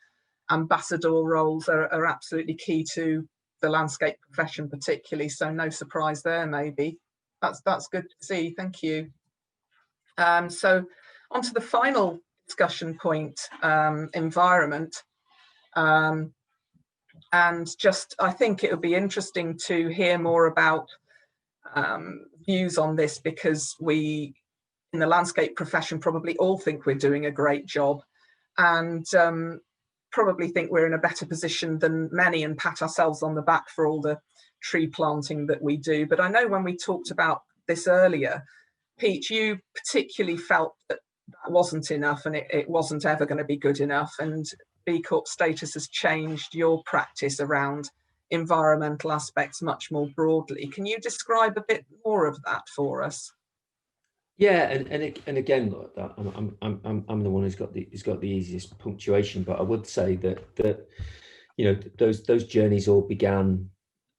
ambassador roles are absolutely key to the landscape profession particularly, so no surprise there maybe. That's good to see, thank you. So on to the final discussion point, environment. And just, I think it would be interesting to hear more about views on this, because we in the landscape profession probably all think we're doing a great job, and probably think we're in a better position than many and pat ourselves on the back for all the tree planting that we do. But I know when we talked about this earlier, Pete, you particularly felt that that wasn't enough, and it wasn't ever going to be good enough, and B Corp status has changed your practice around environmental aspects much more broadly. Can you describe a bit more of that for us? Yeah, and again, look, I'm the one who's got the easiest punctuation, but I would say that you know, those journeys all began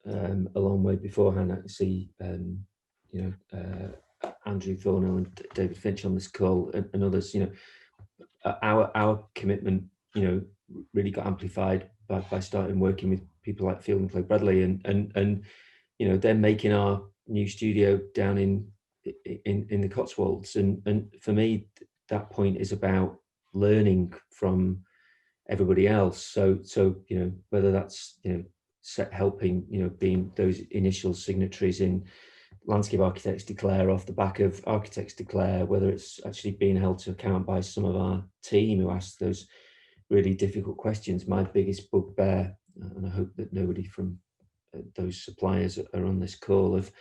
a long way beforehand. I can see you know, Andrew Thornhill and David Finch on this call, and others. You know, our commitment, you know, really got amplified by starting working with people like Field and Clay Bradley, and you know, they're making our new studio down in the Cotswolds, and for me that point is about learning from everybody else. So you know, whether that's, you know, helping, you know, being those initial signatories in Landscape Architects Declare off the back of Architects Declare, whether it's actually being held to account by some of our team who ask those really difficult questions. My biggest bugbear, and I hope that nobody from those suppliers are on this call, of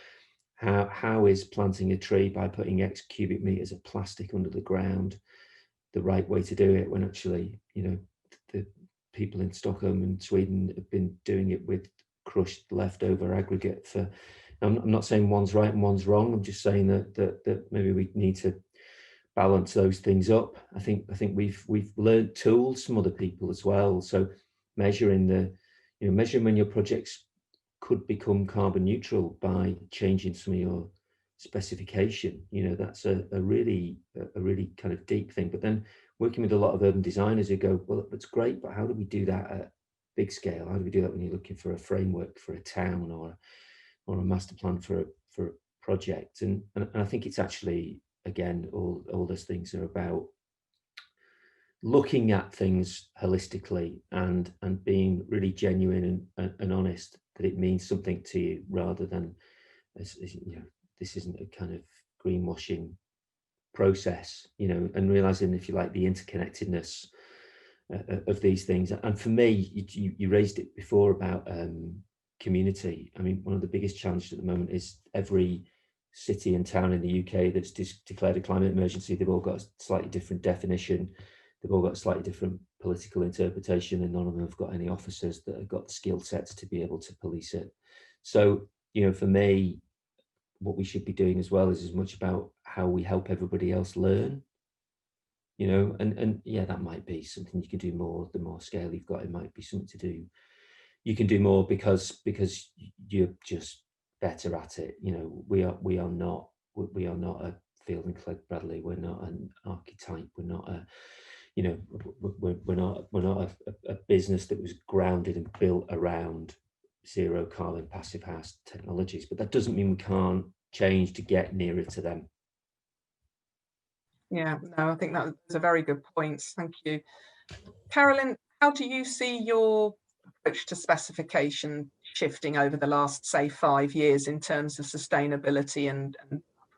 how is planting a tree by putting X cubic meters of plastic under the ground the right way to do it, when actually, you know, the people in Stockholm and Sweden have been doing it with crushed leftover aggregate for. I'm not saying one's right and one's wrong. I'm just saying that maybe we need to balance those things up. I think we've learned tools from other people as well. So measuring when your projects could become carbon neutral by changing some of your specification, you know, that's a really kind of deep thing. But then working with a lot of urban designers who go, well, that's great, but how do we do that at big scale? How do we do that when you're looking for a framework for a town or a master plan for a project? And I think it's actually, again, all those things are about looking at things holistically and being really genuine and honest that it means something to you, rather than, as you know, this isn't a kind of greenwashing process, you know, and realizing, if you like, the interconnectedness of these things. And for me, you raised it before about community. I mean, one of the biggest challenges at the moment is every city and town in the UK that's declared a climate emergency, they've all got a slightly different definition. They've all got a slightly different political interpretation, and none of them have got any officers that have got the skill sets to be able to police it. So, you know, for me, what we should be doing as well is as much about how we help everybody else learn, you know, and yeah, that might be something you can do more. The more scale you've got, it might be something to do. You can do more because you're just better at it. You know, we are not a Field and Clay Bradley. We're not an archetype. We're not a, you know, we're not a business that was grounded and built around zero carbon passive house technologies. But that doesn't mean we can't change to get nearer to them. Yeah, no, I think that's a very good point. Thank you. Carolyn, how do you see your approach to specification shifting over the last, say, 5 years in terms of sustainability and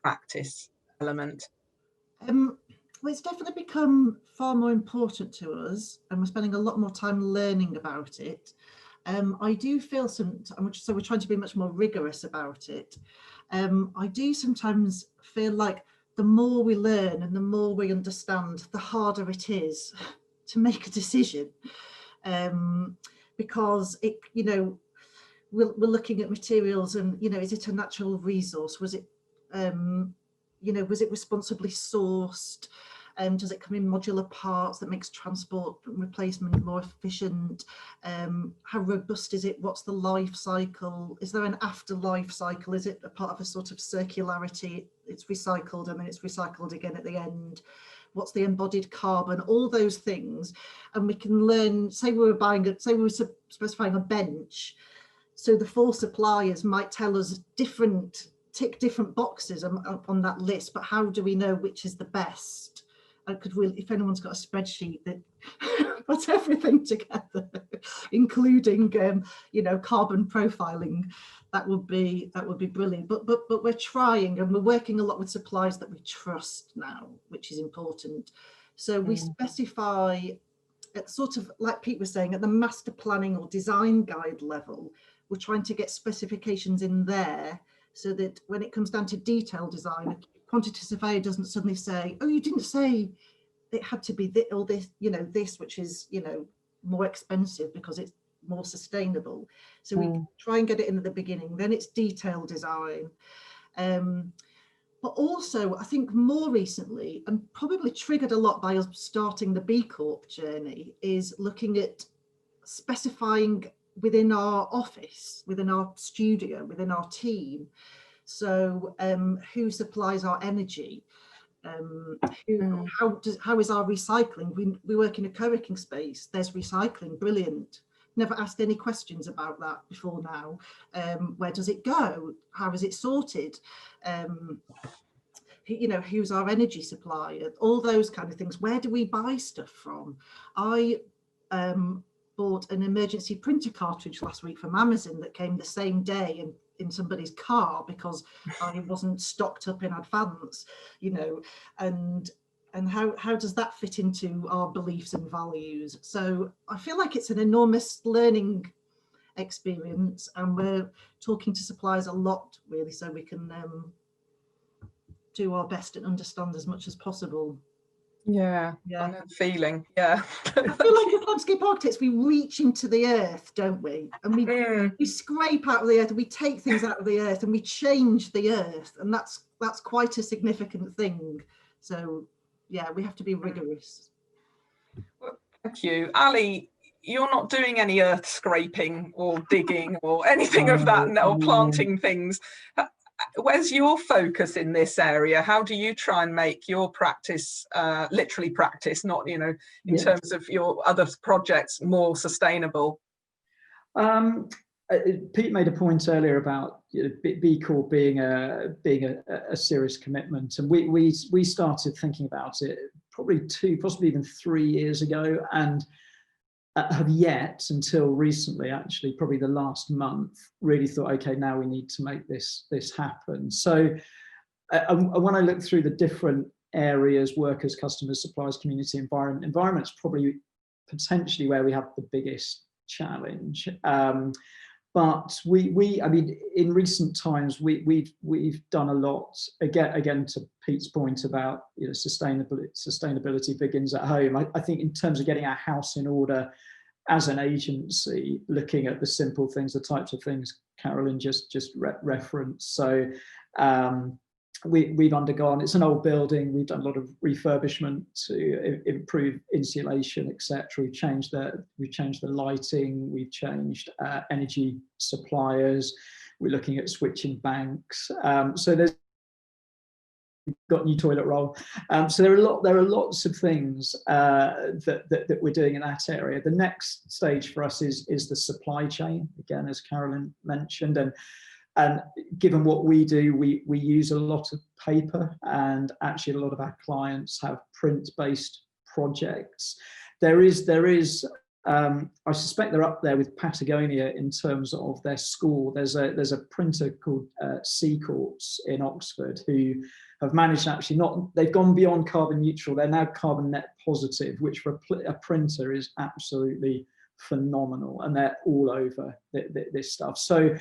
practice element? Well, it's definitely become far more important to us, and we're spending a lot more time learning about it. I do feel so we're trying to be much more rigorous about it. I do sometimes feel like the more we learn and the more we understand, the harder it is to make a decision, because it, you know, we're looking at materials and, you know, is it a natural resource? Was it, you know, was it responsibly sourced? Does it come in modular parts that makes transport and replacement more efficient? How robust is it? What's the life cycle? Is there an afterlife cycle? Is it a part of a sort of circularity? It's recycled and then it's recycled again at the end. what's the embodied carbon, all those things. And we can learn, say we were specifying a bench, so the 4 suppliers might tell us tick different boxes on that list, but how do we know which is the best? If anyone's got a spreadsheet that puts everything together, including carbon profiling, that would be brilliant. But we're trying, and we're working a lot with suppliers that we trust now, which is important. So we specify, at sort of like Pete was saying, at the master planning or design guide level, we're trying to get specifications in there so that when it comes down to detail design, a quantity surveyor doesn't suddenly say, oh, you didn't say it had to be this, or this, this, which is, more expensive because it's more sustainable. So we try and get it in at the beginning, then it's detail design. But also, I think more recently, and probably triggered a lot by us starting the B Corp journey, is looking at specifying within our office, within our studio, within our team. So who supplies our energy? How is our recycling? We work in a co-working space. There's recycling, brilliant. Never asked any questions about that before now. Where does it go? How is it sorted? Who's our energy supplier? All those kind of things. Where do we buy stuff from? I bought an emergency printer cartridge last week from Amazon that came the same day and in somebody's car because I wasn't stocked up in advance, and how does that fit into our beliefs and values? So I feel like it's an enormous learning experience, and we're talking to suppliers a lot, really, so we can do our best and understand as much as possible. Yeah, I know the feeling. Yeah. I feel like as landscape architects, we reach into the earth, don't we? And we scrape out of the earth, and we take things out of the earth, and we change the earth, and that's quite a significant thing. So yeah, we have to be rigorous. Well, thank you, Ali. You're not doing any earth scraping or digging or anything of that, or planting things. Where's your focus in this area? How do you try and make your practice, literally practice, not, in terms of your other projects, more sustainable? Pete made a point earlier about B Corp being a serious commitment, and we started thinking about it probably 2, possibly even 3 years ago, and have yet until recently, actually probably the last month, really thought, okay, now we need to make this happen. So when I look through the different areas, workers, customers, suppliers, community, environment's probably potentially where we have the biggest challenge. But I mean, in recent times, we've done a lot. Again, to Pete's point about sustainability begins at home. I think in terms of getting our house in order as an agency, looking at the simple things, the types of things Carolyn just referenced. So we've undergone, it's an old building, we've done a lot of refurbishment to improve insulation, etc. We've changed the lighting, we've changed energy suppliers, we're looking at switching banks. So there's got new toilet roll. So there are lots of things that we're doing in that area. The next stage for us is the supply chain, again, as Carolyn mentioned, and given what we do, we use a lot of paper, and actually a lot of our clients have print-based projects. There is I suspect they're up there with Patagonia in terms of their school. There's a printer called Cotswolds in Oxford who have managed actually they've gone beyond carbon neutral. They're now carbon net positive, which for a printer is absolutely phenomenal, and they're all over this stuff. So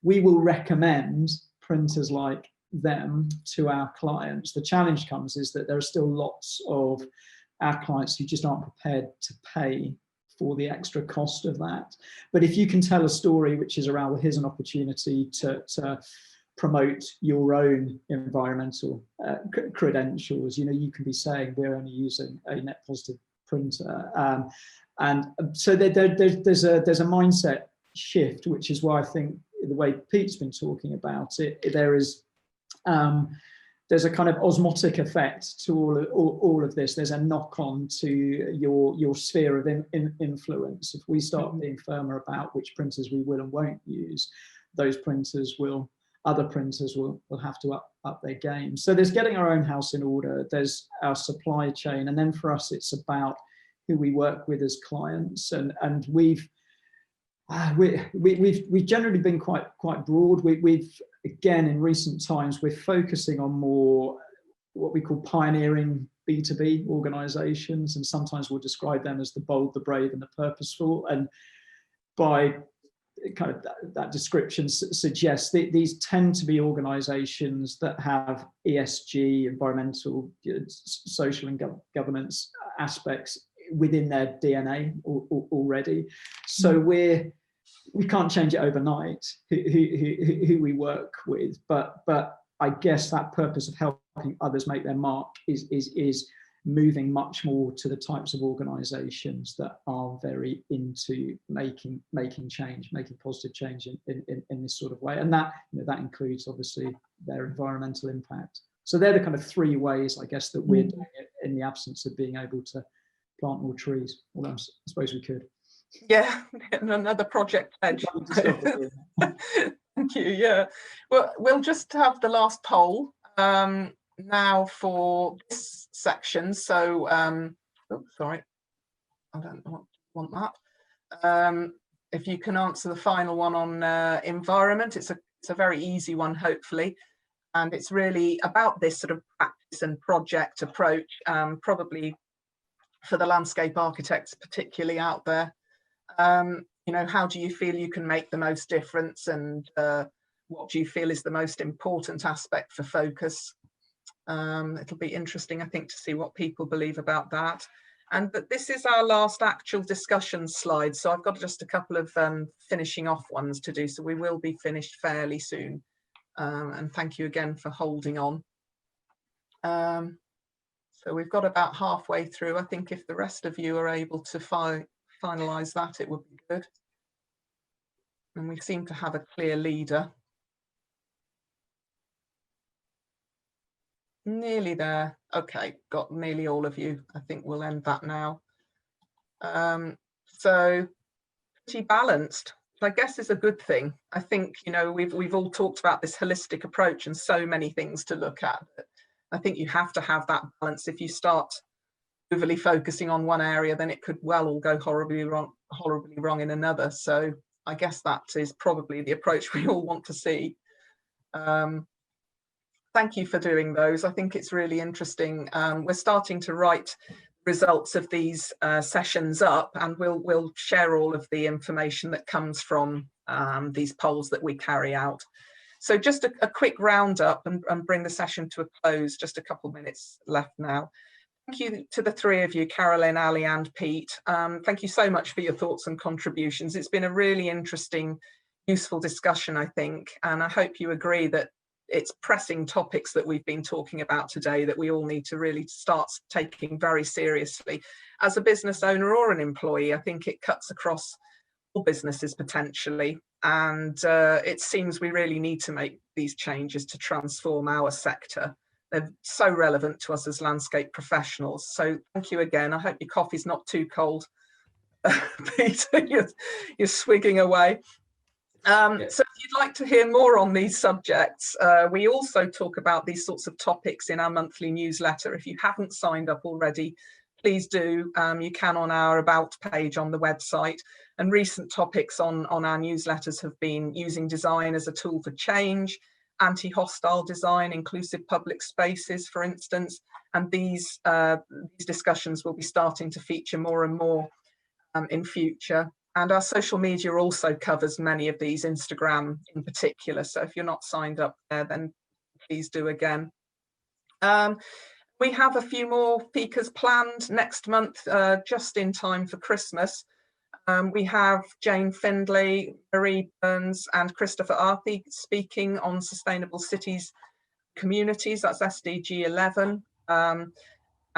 we will recommend printers like them to our clients. The challenge comes is that there are still lots of our clients who just aren't prepared to pay for the extra cost of that. But if you can tell a story which is around, well, here's an opportunity to promote your own environmental credentials, you can be saying we're only using a net positive printer. And so there's a mindset shift, which is why I think the way Pete's been talking about it, there is there's a kind of osmotic effect to all of this. There's a knock-on to your sphere of influence. If we start being firmer about which printers we will and won't use, those other printers will have to up their game. So there's getting our own house in order. There's our supply chain, and then for us, it's about who we work with as clients. And we've generally been quite broad. We've again, in recent times, we're focusing on more what we call pioneering B2B organizations, and sometimes we'll describe them as the bold, the brave, and the purposeful. And by kind of that description suggests that these tend to be organizations that have ESG, environmental, social and governance aspects within their DNA already. So we can't change it overnight who we work with, but I guess that purpose of helping others make their mark is moving much more to the types of organisations that are very into making change, making positive change in this sort of way, and that that includes obviously their environmental impact. So they're the kind of three ways, I guess, that we're doing it in the absence of being able to plant more trees. Although I suppose we could. Yeah, another project pledge. Thank you. Yeah, well, we'll just have the last poll now for this section. So, sorry, I don't want that. If you can answer the final one on environment, it's a very easy one, hopefully, and it's really about this sort of practice and project approach, probably for the landscape architects, particularly out there. How do you feel you can make the most difference, and what do you feel is the most important aspect for focus? It'll be interesting, I think, to see what people believe about that. And but this is our last actual discussion slide, so I've got just a couple of finishing off ones to do, so we will be finished fairly soon. And thank you again for holding on. So we've got about halfway through. I think if the rest of you are able to finalise that, it would be good. And we seem to have a clear leader. Nearly there. Okay, got nearly all of you. I think we'll end that now. So pretty balanced, which I guess is a good thing. I think, we've all talked about this holistic approach and so many things to look at. I think you have to have that balance. If you start overly focusing on one area, then it could well all go horribly wrong in another. So I guess that is probably the approach we all want to see. Thank you for doing those. I think it's really interesting. We're starting to write results of these sessions up, and we'll share all of the information that comes from these polls that we carry out. So just a quick roundup and bring the session to a close. Just a couple of minutes left now. Thank you to the three of you, Carolyn, Ali and Pete. Thank you so much for your thoughts and contributions. It's been a really interesting, useful discussion, I think, and I hope you agree that it's pressing topics that we've been talking about today that we all need to really start taking very seriously. As a business owner or an employee, I think it cuts across all businesses potentially, and it seems we really need to make these changes to transform our sector. They're so relevant to us as landscape professionals. So thank you again. I hope your coffee's not too cold. Peter, you're swigging away. So if you'd like to hear more on these subjects, we also talk about these sorts of topics in our monthly newsletter. If you haven't signed up already, please do. You can on our About page on the website. And recent topics on our newsletters have been using design as a tool for change, anti-hostile design, inclusive public spaces, for instance. And these discussions will be starting to feature more and more in future. And our social media also covers many of these, Instagram in particular. So if you're not signed up there, then please do again. We have a few more Fikas planned next month, just in time for Christmas. We have Jane Findlay, Marie Burns and Christopher Arthey speaking on sustainable cities communities, that's SDG 11.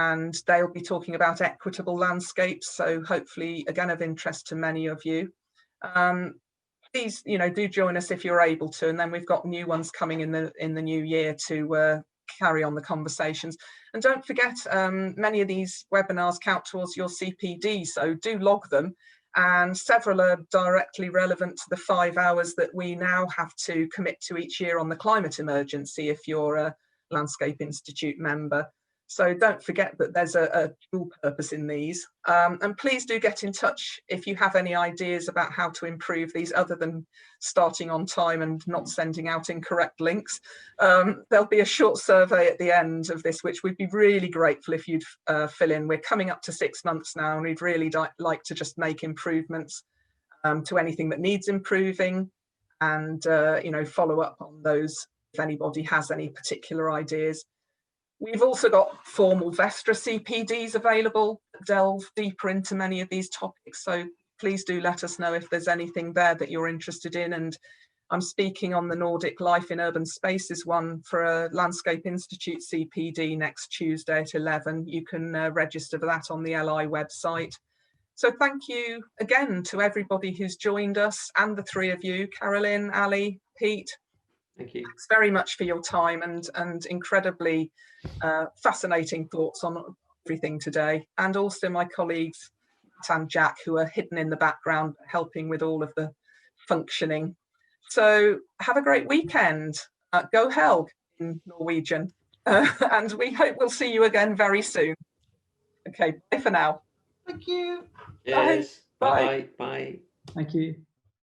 And they'll be talking about equitable landscapes, so hopefully again of interest to many of you. Please, do join us if you're able to, and then we've got new ones coming in the new year to carry on the conversations. And don't forget, many of these webinars count towards your CPD, so do log them. And several are directly relevant to the 5 hours that we now have to commit to each year on the climate emergency if you're a Landscape Institute member. So don't forget that there's a dual purpose in these. And please do get in touch if you have any ideas about how to improve these other than starting on time and not sending out incorrect links. There'll be a short survey at the end of this, which we'd be really grateful if you'd fill in. We're coming up to 6 months now, and we'd really like to just make improvements to anything that needs improving, and you know, follow up on those if anybody has any particular ideas. We've also got formal Vestra CPDs available that delve deeper into many of these topics. So please do let us know if there's anything there that you're interested in. And I'm speaking on the Nordic Life in Urban Spaces one for a Landscape Institute CPD next Tuesday at 11. You can register for that on the LI website. So thank you again to everybody who's joined us, and the three of you, Carolyn, Ali, Pete. Thank you. Thanks very much for your time and incredibly fascinating thoughts on everything today. And also my colleagues, Matt and Jack, who are hidden in the background, helping with all of the functioning. So have a great weekend. Go Helg in Norwegian. And we hope we'll see you again very soon. Okay, bye for now. Thank you. Yes. Bye. Bye. Bye. Thank you.